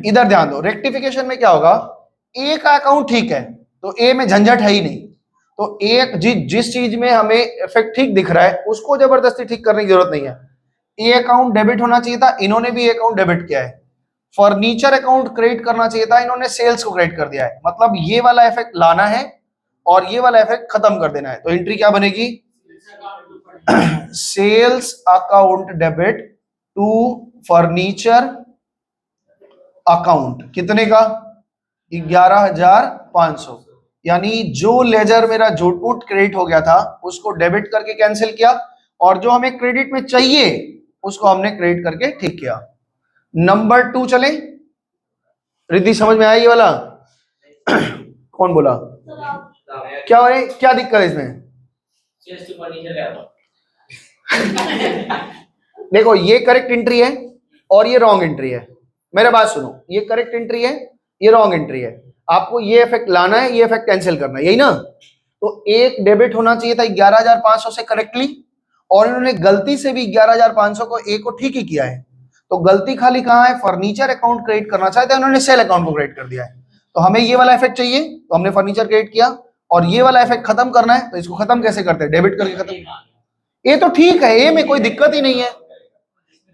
S1: इधर ध्यान दो, रेक्टिफिकेशन में क्या होगा? ए का अकाउंट ठीक है तो ए में झंझट है ही नहीं, तो एक जिस चीज में हमें इफेक्ट ठीक दिख रहा है उसको जबरदस्ती ठीक करने की जरूरत नहीं है। ए अकाउंट डेबिट होना चाहिए था, इन्होंने भी अकाउंट डेबिट किया है। फर्नीचर अकाउंट क्रेडिट करना चाहिए था, इन्होंने सेल्स को क्रेडिट कर दिया है। मतलब ये वाला इफेक्ट लाना है और ये वाला इफेक्ट खत्म कर देना है। तो एंट्री क्या बनेगी? Sales account debit to furniture account, कितने का? 11,500। यानी जो लेजर मेरा झूठ क्रेडिट हो गया था उसको डेबिट करके कैंसिल किया, और जो हमें क्रेडिट में चाहिए उसको हमने क्रेडिट करके ठीक किया। नंबर 2 चले। रिद्धि समझ में आया ये वाला? कौन बोला? क्या है, क्या दिक्कत है इसमें? देखो ये करेक्ट एंट्री है और ये रॉन्ग एंट्री है। मेरे बात सुनो, ये करेक्ट एंट्री है, ये रॉन्ग एंट्री है। आपको ये इफेक्ट लाना है, ये इफेक्ट कैंसिल करना है, यही ना? तो एक डेबिट होना चाहिए था 11,500 से करेक्टली, और इन्होंने गलती से भी 11,500 को ए को ठीक ही किया है, तो गलती खाली कहाँ है, फर्नीचर अकाउंट क्रिएट करना चाहते हैं, उन्होंने सेल अकाउंट को क्रिएट कर दिया है। तो हमें ये वाला इफेक्ट चाहिए, तो हमने फर्नीचर क्रिएट किया, और ये वाला इफेक्ट खत्म करना है, तो इसको खत्म कैसे करते हैं, डेबिट करके खत्म। ए तो ठीक है, ए में कोई दिक्कत ही नहीं है,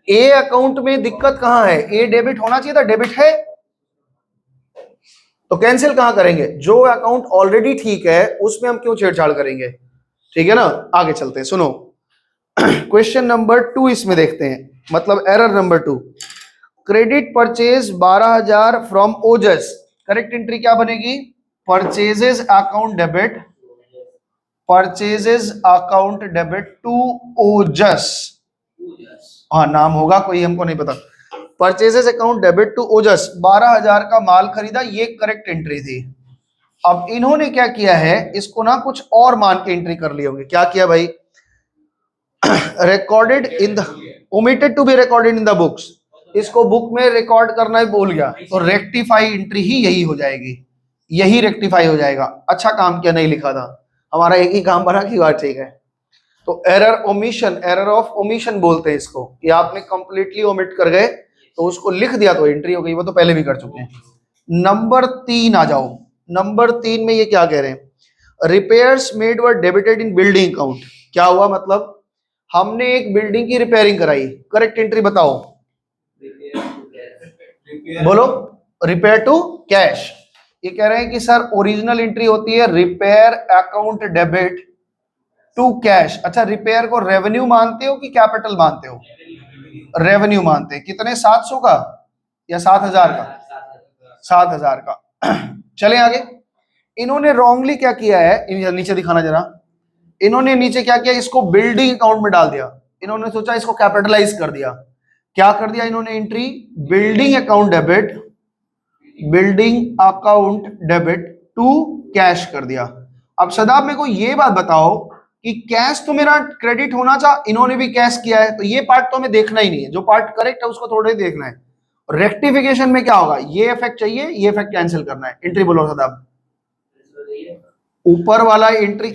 S1: ए अकाउंट में दिक्कत कहां है, ए डेबिट होना चाहिए था, डेबिट है, तो कैंसिल कहां करेंगे, जो अकाउंट ऑलरेडी ठीक है उसमें हम क्यों छेड़छाड़ करेंगे, ठीक है ना। आगे चलते हैं, सुनो क्वेश्चन नंबर 2 इसमें देखते हैं, मतलब error number 2, credit purchase 12,000 from Ojas, correct entry क्या बनेगी, purchases account debit, purchases account debit to Ojas, हाँ नाम होगा कोई, हमको नहीं पता, purchases account debit to Ojas, 12,000 का माल खरीदा, ये करेक्ट एंट्री थी। अब इन्होंने क्या किया है, इसको ना कुछ और मान के एंट्री कर लिए होंगे, क्या किया भाई, recorded in the, omitted to be recorded in the books, इसको बुक में रिकॉर्ड करना ही भूल गया, तो रेक्टिफाई एंट्री ही यही हो जाएगी, यही रेक्टिफाई हो जाएगा। अच्छा काम किया नहीं लिखा था, हमारा एक ही काम बना कि बात ठीक है। तो error omission, error of omission बोलते हैं इसको, कि आपने कंप्लीटली ओमिट कर गए, तो उसको लिख दिया तो एंट्री हो गई, वो तो पहले भी कर चुके हैं। नंबर 3 आ जाओ, नंबर 3 में ये क्या कह रहे हैं, repairs made were debited in building account, क्या हुआ, मतलब हमने एक बिल्डिंग की रिपेयरिंग कराई, करेक्ट एंट्री बताओ, बोलो, रिपेयर टू कैश। ये कह रहे हैं कि सर ओरिजिनल एंट्री होती है repair account debit to cash. अच्छा, रिपेयर को रेवेन्यू मानते हो कि कैपिटल मानते हो, रेवेन्यू मानते हैं, कितने, 700 का या 7,000 का, 7,000 का। चले आगे, इन्होंने रॉन्गली क्या किया है, नीचे दिखाना जरा, इन्होंने नीचे क्या किया, इसको बिल्डिंग अकाउंट में डाल दिया, इन्होंने सोचा इसको कैपिटलाइज कर दिया, क्या कर दिया इन्होंने entry, building account debit, building account debit to cash कर दिया। अब सदाब मेरे को ये बात बताओ कि कैश तो मेरा क्रेडिट होना था, इन्होंने भी कैश किया है, तो ये पार्ट तो हमें देखना ही नहीं है, जो पार्ट करेक्ट है उसको थोड़ा ही देखना है। रेक्टिफिकेशन में क्या होगा, ये इफेक्ट चाहिए, ये इफेक्ट कैंसिल करना है, एंट्री बोलो सदाब, ऊपर वाला entry,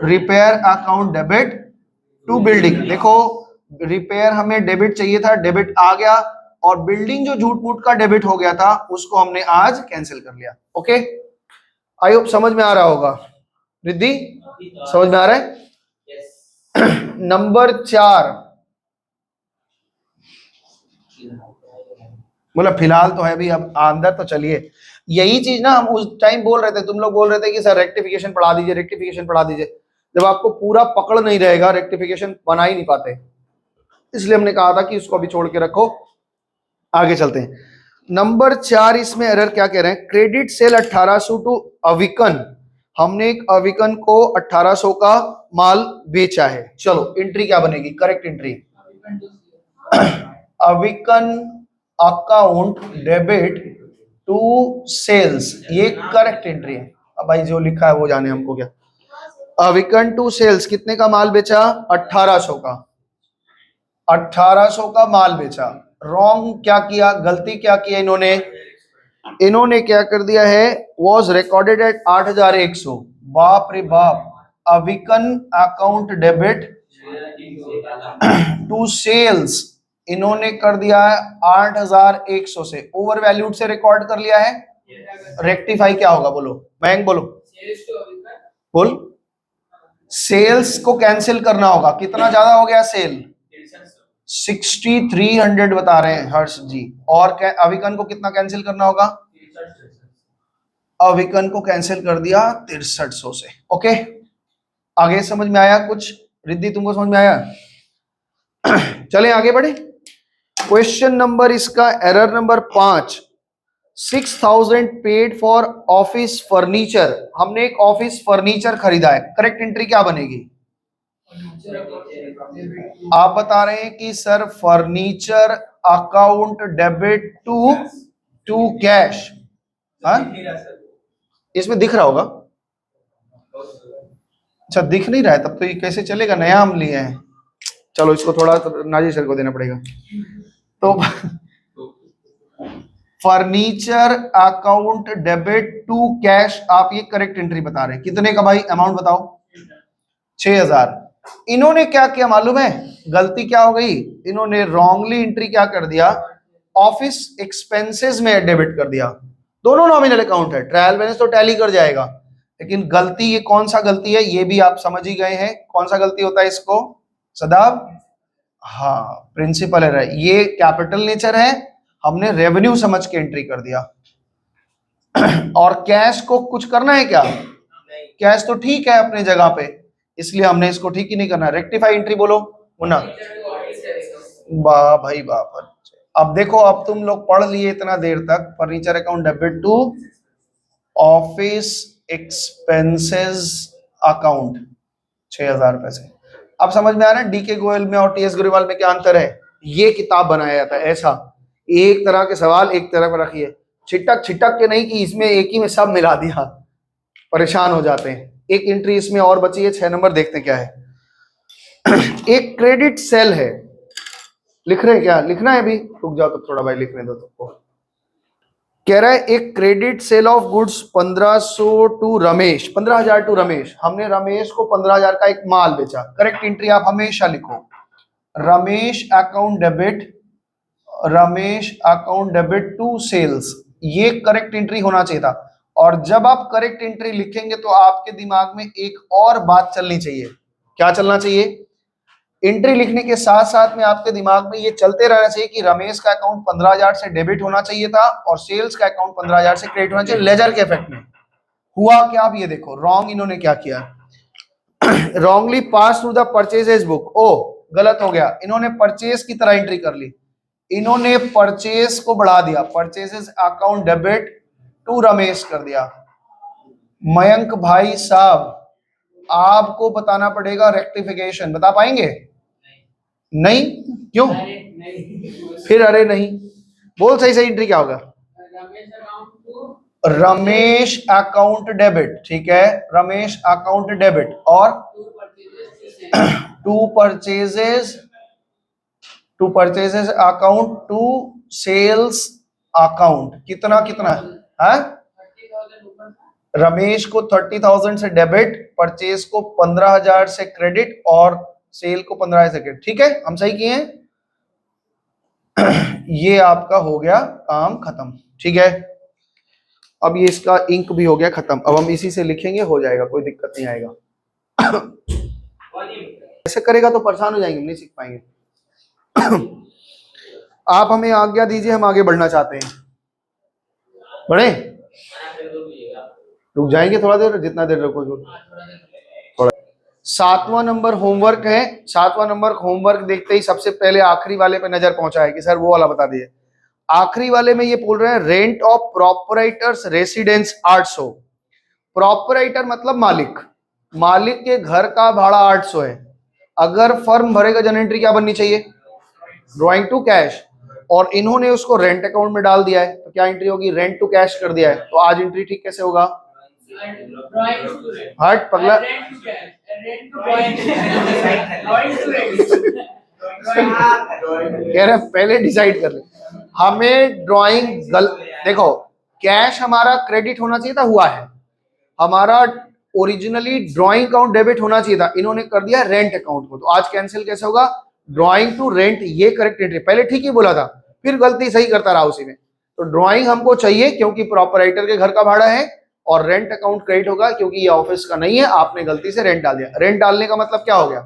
S1: repair account debit to building, देखो रिपेयर हमें डेबिट चाहिए था, डेबिट आ गया, और बिल्डिंग जो झूठ मूठ का डेबिट हो गया था उसको हमने आज कैंसिल कर लिया। ओके, आई होप समझ में आ रहा होगा, रिद्धि समझ में आ रहा है। नंबर 4, बोला फिलहाल तो है भी, अब अंदर तो चलिए, यही चीज ना हम उस टाइम बोल रहे थे, तुम लोग बोल रहे थे कि सर रेक्टिफिकेशन पढ़ा दीजिए, रेक्टिफिकेशन पढ़ा दीजिए, जब आपको पूरा पकड़ नहीं रहेगा रेक्टिफिकेशन बना ही नहीं पाते, इसलिए हमने कहा था कि उसको अभी छोड़ के रखो। आगे चलते हैं, नंबर 4 इसमें एरर क्या कह रहे हैं, क्रेडिट सेल 1800 टू अविकन, हमने एक अविकन को 1800 का माल बेचा है। चलो एंट्री क्या बनेगी, correct entry, Avikan account debit to sales, ये करेक्ट एंट्री है। अब भाई जो लिखा है वो जाने हमको क्या, अविकन टू सेल्स, कितने का माल बेचा, 1800 का, 1800 का माल बेचा। रॉन्ग क्या किया, गलती क्या किया इन्होंने, इन्होंने क्या कर दिया है, वॉज रिकॉर्डेड एट 8,100, बाप रे बाप, अविकन अकाउंट डेबिट टू सेल्स इन्होंने कर दिया है 8,100 से, ओवर वैल्यूड से रिकॉर्ड कर लिया है। रेक्टिफाई क्या होगा, बोलो बैंक, बोलो बोल, सेल्स को कैंसिल करना होगा, कितना ज्यादा हो गया सेल, 6,300 बता रहे हैं हर्ष जी, और अविकन को कितना कैंसिल करना होगा, अविकन को कैंसिल कर दिया 6300 से। ओके, आगे समझ में आया कुछ, रिद्धि तुमको समझ में आया। चले आगे बढ़े, क्वेश्चन नंबर इसका error number 5, 6,000 paid for office furniture, हमने एक ऑफिस फर्नीचर खरीदा है, करेक्ट एंट्री क्या बनेगी, आप बता रहे हैं कि sir furniture account debit to cash, हाँ इसमें दिख रहा होगा, अच्छा दिख नहीं रहा है, तब तो ये कैसे चलेगा, नया हम लिए हैं, चलो इसको थोड़ा नाजी सर को देना पड़ेगा। तो furniture account debit to cash, आप ये करेक्ट एंट्री बता रहे हैं, कितने का भाई, अमाउंट बताओ, 6,000, इन्होंने क्या किया मालूम है, गलती क्या हो गई, इन्होंने रॉन्गली एंट्री क्या कर दिया, ऑफिस एक्सपेंसेस में डेबिट कर दिया। दोनों नॉमिनल अकाउंट है, ट्रायल बैलेंस तो टैली कर जाएगा, लेकिन गलती ये कौन सा गलती है ये भी आप समझ ही गए हैं, कौन सा गलती होता है इसको सदाब, हाँ प्रिंसिपल एरर है, ये कैपिटल नेचर है, हमने रेवेन्यू समझ के एंट्री कर दिया। और कैश को कुछ करना है क्या, कैश तो ठीक है अपने जगह पे, इसलिए हमने इसको ठीक ही नहीं करना। रेक्टिफाई एंट्री बोलो मुन्ना, वाह भाई वाह। अब देखो, अब तुम लोग पढ़ लिए इतना देर तक, furniture account debit to office expenses account 6,000 रुपए से। अब समझ में आ रहा है डी के गोयल में और टीएस ग्रेवाल में क्या अंतर है। ये किताब बनाया जाता है ऐसा, एक तरह के सवाल एक तरफ रखिए, छिटक छिटक के नहीं कि इसमें एक ही में सब मिला दिया, परेशान हो जाते हैं। एक एंट्री इसमें और बची है, 6 नंबर, देखते हैं क्या है। एक क्रेडिट सेल है, लिख रहे हैं क्या, लिखना है अभी, रुक जाओ तो थोड़ा भाई लिखने दो तुमको। कह रहा है एक credit sale of goods 1500 to Ramesh, 15,000 to Ramesh, हमने रमेश को 15,000 का एक माल बेचा। करेक्ट एंट्री आप हमेशा लिखो, Ramesh account debit, Ramesh account debit to sales, ये करेक्ट एंट्री होना चाहिए था। और जब आप करेक्ट एंट्री लिखेंगे तो आपके दिमाग में एक और बात चलनी चाहिए, क्या चलना चाहिए, एंट्री लिखने के साथ साथ में आपके दिमाग में ये चलते रहना चाहिए कि रमेश का अकाउंट 15,000 से डेबिट होना चाहिए था और सेल्स का अकाउंट 15,000 से क्रेडिट होना चाहिए। लेजर के इफेक्ट में हुआ क्या, आप ये देखो, रॉन्ग इन्होंने क्या किया, wrongly pass through the purchases book, ओ गलत हो गया, इन्होंने परचेज की तरह एंट्री कर ली, इन्होंने परचेज को बढ़ा दिया, purchases account debit to Ramesh कर दिया। मयंक भाई साहब आपको बताना पड़ेगा रेक्टिफिकेशन, बता पाएंगे, नहीं क्यों, फिर अरे नहीं, बोल सही सही एंट्री क्या होगा, रमेश अकाउंट डेबिट, ठीक है, रमेश अकाउंट डेबिट और to purchases account to sales account, कितना कितना है, रमेश को 30,000 से डेबिट, परचेज को 15,000 से क्रेडिट और सेल को 15,000 से क्रेडिट, ठीक है हम सही किए हैं। ये आपका हो गया काम खत्म, ठीक है। अब ये इसका इंक भी हो गया खत्म, अब हम इसी से लिखेंगे, हो जाएगा, कोई दिक्कत नहीं आएगा। ऐसे करेगा तो परेशान हो जाएंगे, नहीं सीख पाएंगे। आप हमें आज्ञा दीजिए, हम आगे बढ़ना चाहते हैं, बढ़े, रुक जाएंगे थोड़ा देर, जितना देर रुकोगे थोड़ा। 7वां नंबर होमवर्क है, 7वां नंबर होमवर्क देखते ही सबसे पहले आखिरी वाले पे नजर पहुंचा है कि सर वो वाला बता दिए। आखिरी वाले में ये बोल रहे हैं rent of proprietors residence 800, proprietor मतलब मालिक, मालिक के घर का भाड़ा 800 है। अगर फर्म भरेगा जनरल एंट्री क्या बननी चाहिए, ड्रॉइंग टू कैश, और इन्होंने उसको रेंट अकाउंट में डाल दिया है तो क्या एंट्री होगी, रेंट टू कैश कर दिया है, तो आज एंट्री ठीक कैसे होगा, हट पगला, कह रहे पहले डिसाइड कर ले, हमें ड्राइंग देखो, कैश हमारा क्रेडिट होना चाहिए था, हुआ है, हमारा ओरिजिनली ड्राइंग अकाउंट डेबिट होना चाहिए था, इन्होंने कर दिया रेंट अकाउंट को, तो आज कैंसिल कैसे होगा, ड्राइंग टू रेंट, ये करेक्ट एंट्री, पहले ठीक ही बोला था फिर गलती सही करता रहा उसी में। तो ड्राइंग हमको चाहिए क्योंकि प्रोपराइटर के घर का भाड़ा है, और रेंट अकाउंट क्रेडिट होगा क्योंकि ये ऑफिस का नहीं है, आपने गलती से रेंट डाल दिया। रेंट डालने का मतलब क्या हो गया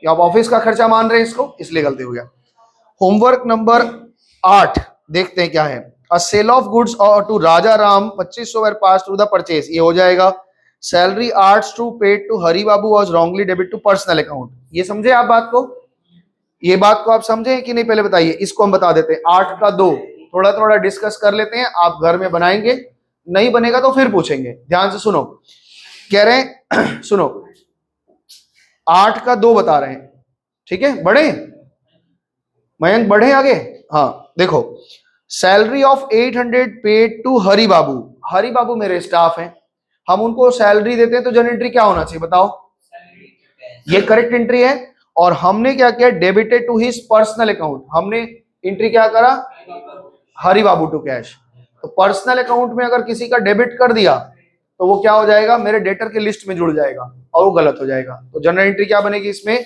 S1: कि आप ऑफिस का खर्चा मान रहे हैं इसको, इसलिए गलती हो गया। होमवर्क नंबर 8 देखते हैं क्या है, a sale of goods to Raja Ram 2500 were passed through the purchase, ये हो जाएगा। Salary arts to paid to Hari Babu was wrongly debit to personal account, ये समझे आप बात को, ये बात को आप समझे कि नहीं पहले बताइए, इसको हम बता देते हैं। 8 का 2 थोड़ा थोड़ा डिस्कस कर लेते हैं, आप घर में बनाएंगे, नहीं बनेगा तो फिर पूछेंगे, ध्यान से सुनो, कह रहे हैं सुनो, 8 का 2 बता रहे हैं, ठीक है, बढ़े मयंक, बढ़े आगे, हाँ देखो, salary of 800 paid to Hari बाबू, हरी बाबू मेरे स्टाफ हैं, हम उनको सैलरी देते हैं तो जनरल एंट्री क्या होना चाहिए बताओ, ये करेक्ट एंट्री है। और हमने क्या किया, debited to his personal account, हमने एंट्री क्या करा, हरी बाबू टू कैश। तो पर्सनल अकाउंट में अगर किसी का डेबिट कर दिया तो वो क्या हो जाएगा, मेरे डेटर के लिस्ट में जुड़ जाएगा और वो गलत हो जाएगा। तो जनरल एंट्री क्या बनेगी इसमें,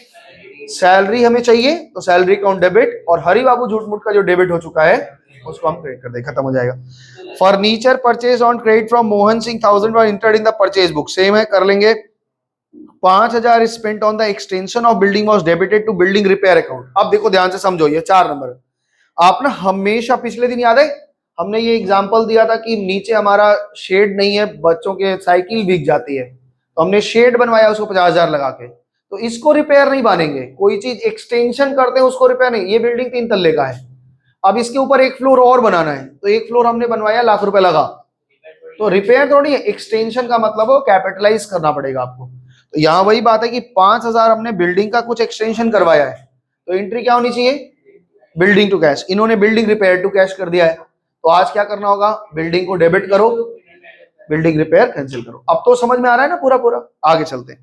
S1: सैलरी हमें चाहिए तो सैलरी अकाउंट डेबिट, और हरि बाबू झूठ मूठ का जो डेबिट हो चुका है उसको हम क्रेडिट कर दें, खत्म हो जाएगा। Furniture purchase on credit from Mohan Singh 1000 were entered in the purchase book, same है, कर लेंगे। 5000 spent on the extension of building was debited to building repair account. अब देखो ध्यान से समझो, ये 4 नंबर आप ना हमेशा, पिछले दिन याद है हमने ये एग्जांपल दिया था कि नीचे हमारा शेड नहीं है, बच्चों के साइकिल भीग जाती है, तो हमने शेड बनवाया उसको 50,000 लगा के, तो इसको रिपेयर नहीं मानेंगे। कोई चीज एक्सटेंशन करते हैं उसको रिपेयर नहीं। ये बिल्डिंग 3 तल्ले का है, अब इसके ऊपर एक फ्लोर और बनाना है, तो एक फ्लोर हमने बनवाया, लाख रुपए लगा, तो रिपेयर थोड़ी है। एक्सटेंशन का मतलब हो कैपिटलाइज करना पड़ेगा आपको। तो यहाँ वही बात है कि 5,000 हमने बिल्डिंग का कुछ एक्सटेंशन करवाया है, तो एंट्री क्या होनी चाहिए, बिल्डिंग टू कैश। इन्होंने बिल्डिंग रिपेयर टू कैश कर दिया है, तो आज क्या करना होगा, बिल्डिंग को डेबिट करो, बिल्डिंग रिपेयर कैंसिल करो। अब तो समझ में आ रहा है ना पूरा पूरा, आगे चलते हैं।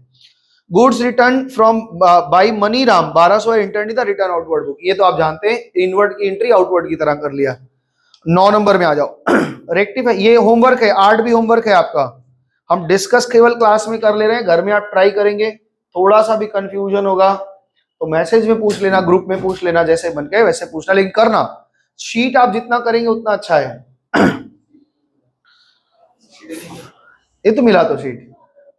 S1: Goods return from by money Ram 1200 intern in the return outward book, ये तो आप जानते हैं, इनवर्ड की एंट्री आउटवर्ड की तरह कर लिया। 9 नंबर में आ जाओ, रेक्टिफाई, ये होमवर्क है, 8 भी होमवर्क है आपका, हम डिस्कस केवल क्लास में कर ले रहे हैं, घर में आप ट्राई करेंगे। थोड़ा सा भी कंफ्यूजन होगा तो मैसेज में पूछ लेना, ग्रुप में पूछ लेना, जैसे बन गए वैसे पूछना, लेकिन करना, शीट आप जितना करेंगे उतना अच्छा है। ये तो मिला तो शीट,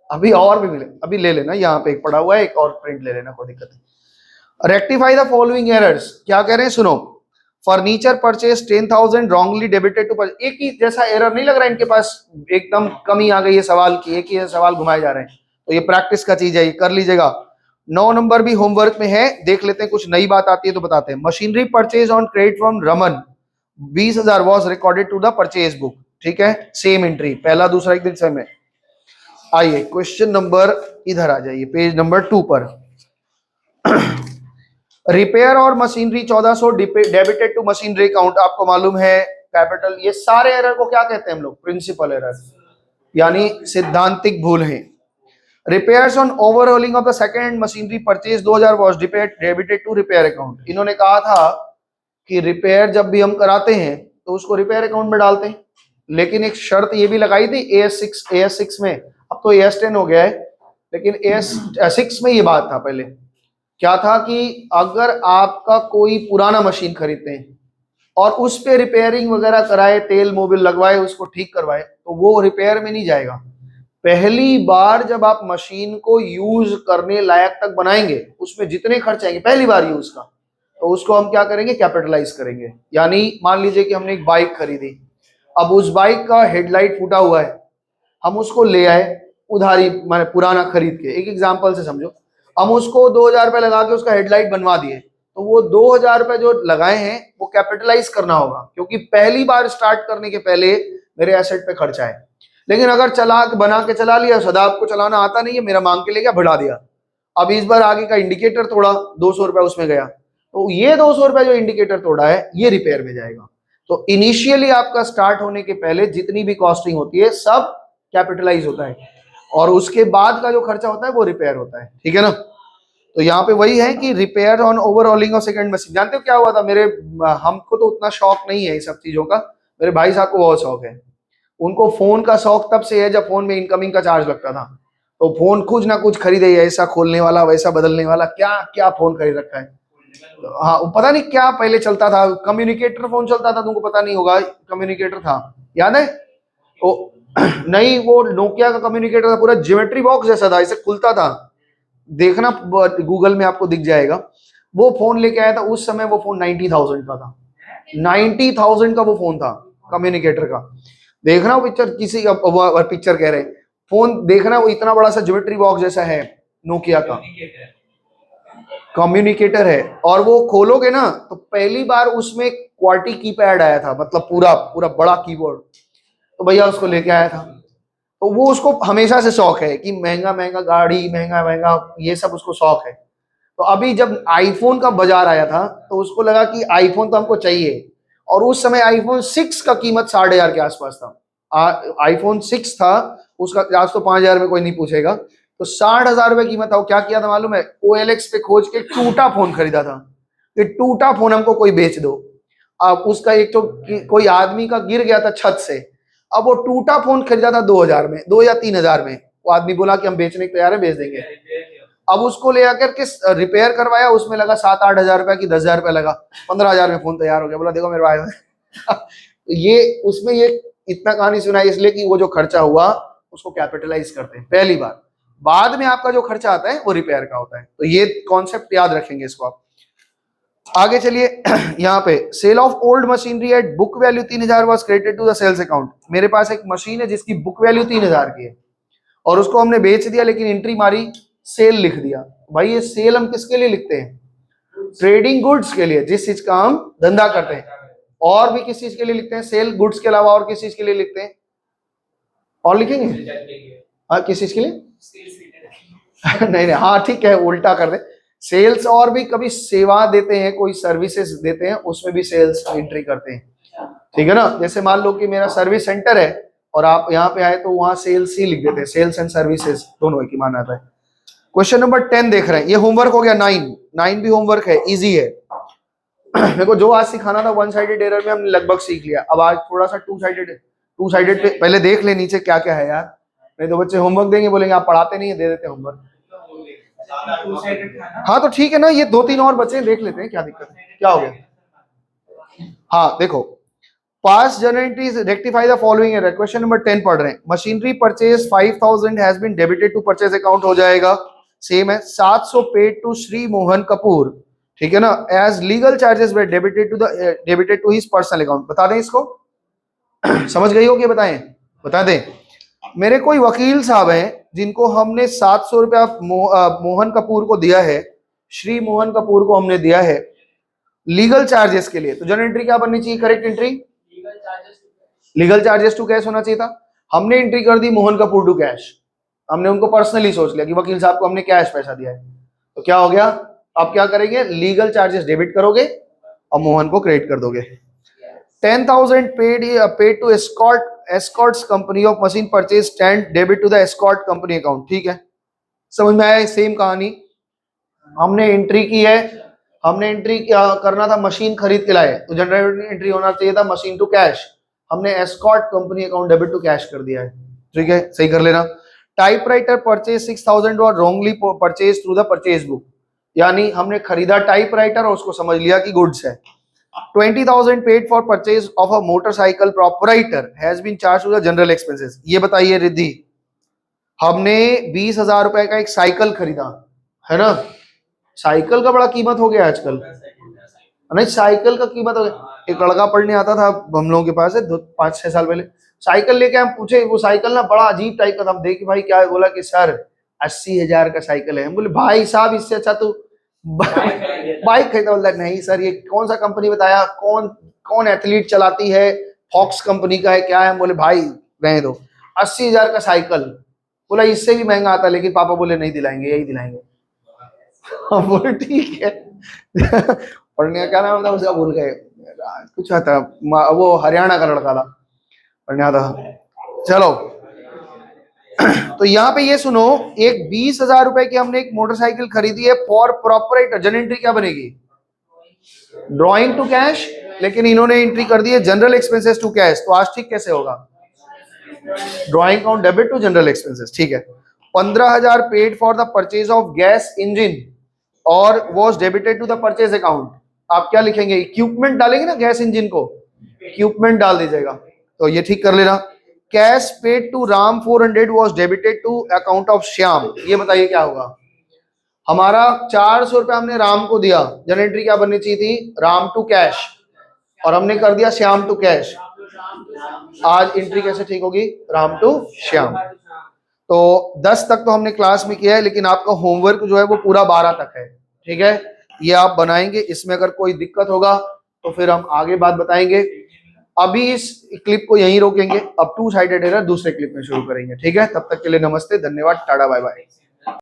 S1: अभी और भी मिले, अभी ले लेना, यहाँ पे एक पड़ा हुआ है, एक और प्रिंट ले लेना, कोई दिक्कत नहीं। रेक्टिफाई द फॉलोइंग एरर्स, क्या कह रहे हैं सुनो। Furniture purchase 10,000 wrongly debited to, एक ही जैसा एरर नहीं लग रहा है इनके पास, एकदम कमी आ गई है सवाल की, एक ही सवाल घुमाए जा रहे हैं, तो ये प्रैक्टिस का चीज है, ये कर लीजिएगा। 9 नंबर भी होमवर्क में है, देख लेते हैं, कुछ नई बात आती है तो बताते हैं। Machinery purchase on credit from Raman 20,000 was recorded to the purchase book, ठीक है, सेम एंट्री, पहला दूसरा एक दिन सेम है। आइए क्वेश्चन नंबर, इधर आ जाइए पेज नंबर 2 पर। रिपेयर और machinery 1400 debited to machinery account, आपको मालूम है कैपिटल, ये सारे एरर को क्या कहते हैं हम लोग, प्रिंसिपल एरर, यानी सिद्धांतिक भूल है। Repairs on overhauling of the second machinery purchase 2000 was debited to repair account. इन्होंने कहा था कि रिपेयर जब भी हम कराते हैं तो उसको रिपेयर अकाउंट में डालते हैं, लेकिन एक शर्त ये भी लगाई थी AS6 में, अब तो AS10 हो गया है, लेकिन AS6 में ये बात था पहले, क्या था कि अगर आपका कोई पुराना मशीन खरीदते हैं और उस पे रिपेयरिंग वगैरह कराए, तेल मोबिल लगवाए, उसको ठीक करवाए, तो वो रिपेयर में नहीं जाएगा। पहली बार जब आप मशीन को यूज करने लायक तक बनाएंगे, उसमें जितने खर्च आएंगे पहली बार यूज का, तो उसको हम क्या करेंगे, कैपिटलाइज करेंगे। यानी मान लीजिए कि हमने एक बाइक खरीदी, अब उस बाइक का हेडलाइट फूटा हुआ है, हम उसको ले आए उधारी, माने पुराना खरीद के, एक एग्जांपल से समझो, हम उसको 2,000 रुपए लगा के उसका हेडलाइट बनवा दिए, तो वो 2,000 रुपए जो लगाए हैं वो कैपिटलाइज करना होगा, क्योंकि पहली बार स्टार्ट करने के पहले मेरे एसेट पे खर्चा है। लेकिन अगर चला बना के चला लिया, सदा आपको चलाना आता नहीं है, मेरा मांग के ले गया, बढ़ा दिया, अब इस बार आगे का इंडिकेटर तोड़ा, 200 रुपए उसमें गया, तो ये 200 रुपए जो इंडिकेटर तोड़ा है ये रिपेयर में जाएगा। तो इनिशियली आपका स्टार्ट होने के पहले जितनी भी कॉस्टिंग होती है सब कैपिटलाइज होता है, और उसके बाद का जो खर्चा होता है वो रिपेयर होता है, ठीक है ना। तो यहाँ पे वही है कि repair on overhauling of second machine. जानते हो क्या हुआ था, मेरे हमको तो उतना शौक नहीं है इस सब चीजों का, मेरे भाई साहब को बहुत शौक है, उनको फोन का शौक तब से है जब फोन में इनकमिंग का चार्ज लगता था, तो फोन कुछ ना कुछ खरीदे, ऐसा खोलने वाला, वैसा बदलने वाला, क्या क्या फोन खरीद रखा है। तो हाँ, पता नहीं क्या पहले चलता था, कम्युनिकेटर फोन चलता था, तुमको पता नहीं होगा, कम्युनिकेटर था, याद है वो। नहीं, वो नोकिया का कम्युनिकेटर था, पूरा ज्योमेट्री बॉक्स जैसा था, ऐसे खुलता था, देखना गूगल में आपको दिख जाएगा। वो फोन लेके आया था, उस समय वो फोन 90,000 का था, 90,000 का वो फोन था कम्युनिकेटर का। देखना वो पिक्चर, किसी पिक्चर कह रहे हैं, फोन देखना, वो इतना बड़ा सा ज्योमेट्री बॉक्स जैसा है, नोकिया का कम्युनिकेटर है, और वो खोलोगे ना तो पहली बार उसमें क्वार्टी कीपैड आया था, मतलब पूरा पूरा बड़ा कीबोर्ड, तो भैया उसको लेके आया था। तो वो उसको हमेशा से शौक है कि महंगा महंगा गाड़ी, महंगा महंगा ये सब उसको शौक है। तो अभी जब आईफोन का बाजार आया था तो उसको लगा कि आईफोन तो हमको चाहिए, और उस समय आईफोन 6 का कीमत 60,000 के आसपास था। आईफोन 6 था, उसका आज तो 5,000 में कोई नहीं पूछेगा, तो 60,000 रुपए कीमत था। वो क्या किया था मालूम है, OLX पे खोज के टूटा फोन खरीदा था, कि टूटा फोन हमको कोई बेच दो। अब उसका एक तो कोई आदमी का गिर गया था छत से, अब वो टूटा फोन खरीदा था 2000 में, 2 या 3000 में, वो आदमी बोला कि हम बेचने को तैयार है, बेच देंगे। अब उसको ले आकर के रिपेयर करवाया, उसमें लगा 7-8 हजार रुपया की 10,000 रुपया लगा, 15,000 में फोन तैयार हो गया। बोला देखो मेरे भाई ये उसमें ये इतना कहानी सुनाई इसलिए कि वो जो खर्चा हुआ उसको कैपिटलाइज करते हैं पहली बार, बाद में आपका जो खर्चा आता है वो रिपेयर का होता है। तो ये कॉन्सेप्ट याद रखेंगे इसको आप। आगे चलिए यहाँ पे sale of old machinery at book value 3,000 was credited to the sales account. मेरे पास एक मशीन है जिसकी बुक वैल्यू 3,000 की है और उसको हमने बेच दिया, लेकिन एंट्री मारी सेल लिख दिया। भाई ये सेल हम किसके लिए लिखते हैं? ट्रेडिंग गुड्स के लिए, जिस चीज का हम धंधा करते हैं। और भी किस चीज के लिए लिखते हैं सेल? गुड्स के अलावा और किस चीज के लिए लिखते हैं? और लिखेंगे हाँ, किस चीज के लिए? नहीं नहीं, हाँ ठीक है, उल्टा कर दे। सेल्स और भी कभी सेवा देते हैं, कोई सर्विसेज देते हैं, उसमें भी सेल्स एंट्री करते हैं, ठीक है ना। जैसे मान लो कि मेरा सर्विस सेंटर है और आप यहाँ पे आए तो वहां सेल्स ही लिख देते हैं, सेल्स एंड सर्विसेज दोनों एक ही माना आता है। क्वेश्चन नंबर 10 देख रहे हैं, ये होमवर्क हो गया। 9 भी होमवर्क है, इजी है। मेरे को जो आज सिखाना था 1 साइडेड एरर में हमने लगभग सीख लिया। अब आज थोड़ा सा 2 साइडेड पे पहले देख ले नीचे क्या क्या है यार, नहीं तो बच्चे होमवर्क देंगे बोलेंगे आप पढ़ाते नहीं है, दे देते होमवर्क। हाँ तो ठीक है ना, ये 2-3 और बच्चे देख लेते हैं, क्या दिक्कत है, क्या हो गया। हाँ देखो, past journal entries rectify the following error. Question number 10 पढ़ रहे हैं। Machinery purchase 5,000 has been debited to purchase account हो जाएगा, सेम है। 700 पेड टू श्री मोहन कपूर, ठीक है ना, as legal charges were debited to his personal account. बता दें इसको समझ गई हो कि बताएं? बता दें। मेरे कोई वकील साहब हैं जिनको हमने 700 रुपया मोहन कपूर को दिया है, श्री मोहन कपूर को हमने दिया है लीगल चार्जेस के लिए। तो जर्नल एंट्री क्या बननी चाहिए? Correct entry legal charges to cash होना चाहिए था। हमने एंट्री कर दी मोहन कपूर टू कैश, हमने उनको पर्सनली सोच लिया कि वकील साहब को हमने कैश पैसा दिया है, तो क्या हो गया? अब क्या करेंगे? लीगल चार्जेस डेबिट करोगे और मोहन को क्रेडिट कर दोगे। 10,000 paid to Escorts company of machine purchase stand debit to the Escort company account, ठीक है, समझ में आया? सेम कहानी, हमने एंट्री की है, हमने एंट्री करना था मशीन खरीद के लाए, तो जनरल एंट्री होना चाहिए था मशीन टू कैश, हमने Escort company account debit to cash कर दिया है, ठीक है, सही कर लेना। टाइपराइटर परचेज 6,000 और wrongly purchase through the purchase book, यानी हमने खरीदा टाइपराइटर और उसको समझ लिया कि गुड्स है। 20,000 paid for purchase of a motorcycle proprietor has been charge to the general expenses. ये बताइए रिद्धि, हमने 20,000 रुपए का एक साइकिल खरीदा है ना, साइकिल का बड़ा कीमत हो गया आजकल, नहीं साइकिल का कीमत हो गया। एक लड़का पढ़ने आता था हम लोगों के पास है 5-6 साल पहले, साइकिल लेके हम पूछे, वो साइकिल ना बड़ा अजीब टाइप का था, हम देखे भाई क्या है, बोला कि सर 80,000 का साइकिल है। हम बोले भाई साहब इससे अच्छा तो बाइक खरीदा। बोला नहीं सर ये कौन सा कंपनी बताया, कौन एथलीट चलाती है, फॉक्स कंपनी का है क्या है। हम बोले भाई रहने दो, 80,000 का साइकिल। बोला इससे भी महंगा आता, लेकिन पापा बोले नहीं दिलाएंगे, यही दिलाएंगे। हम बोले ठीक है पढ़ने क्या नाम था उसका, भूल गए, कुछ था, वो हरियाणा का लड़का था, पढ़ने था। चलो तो यहाँ पे ये सुनो, एक 20,000 रुपए की हमने एक मोटरसाइकिल खरीदी है फॉर प्रोपराइटर, जनरल एंट्री क्या बनेगी? ड्रॉइंग टू कैश, लेकिन इन्होंने एंट्री कर दी है जनरल एक्सपेंसेस टू कैश, तो आज ठीक कैसे होगा? Drawing account debit to general expenses, ठीक है। 15,000 paid for the purchase of gas engine और was debited to the purchase account. आप क्या लिखेंगे? इक्विपमेंट डालेंगे ना, गैस इंजन को इक्विपमेंट डाल दीजिएगा, तो ये ठीक कर लेना। Cash paid to Ram 400 was debited to account of Shyam, ये बताइए क्या होगा? हमारा 400 रुपया हमने राम को दिया, जनरल एंट्री क्या बननी चाहिए थी? राम टू कैश, और हमने कर दिया श्याम टू कैश। आज एंट्री कैसे ठीक होगी? राम टू श्याम। तो 10 तक तो हमने क्लास में किया है, लेकिन आपका होमवर्क जो है वो पूरा 12 तक है, ठीक है, ये आप बनाएंगे। इसमें अगर कोई दिक्कत होगा तो फिर हम आगे बात बताएंगे। अभी इस क्लिप को यहीं रोकेंगे, अब 2 साइडेड एरर दूसरे क्लिप में शुरू करेंगे, ठीक है। तब तक के लिए नमस्ते, धन्यवाद, टाटा बाय बाय।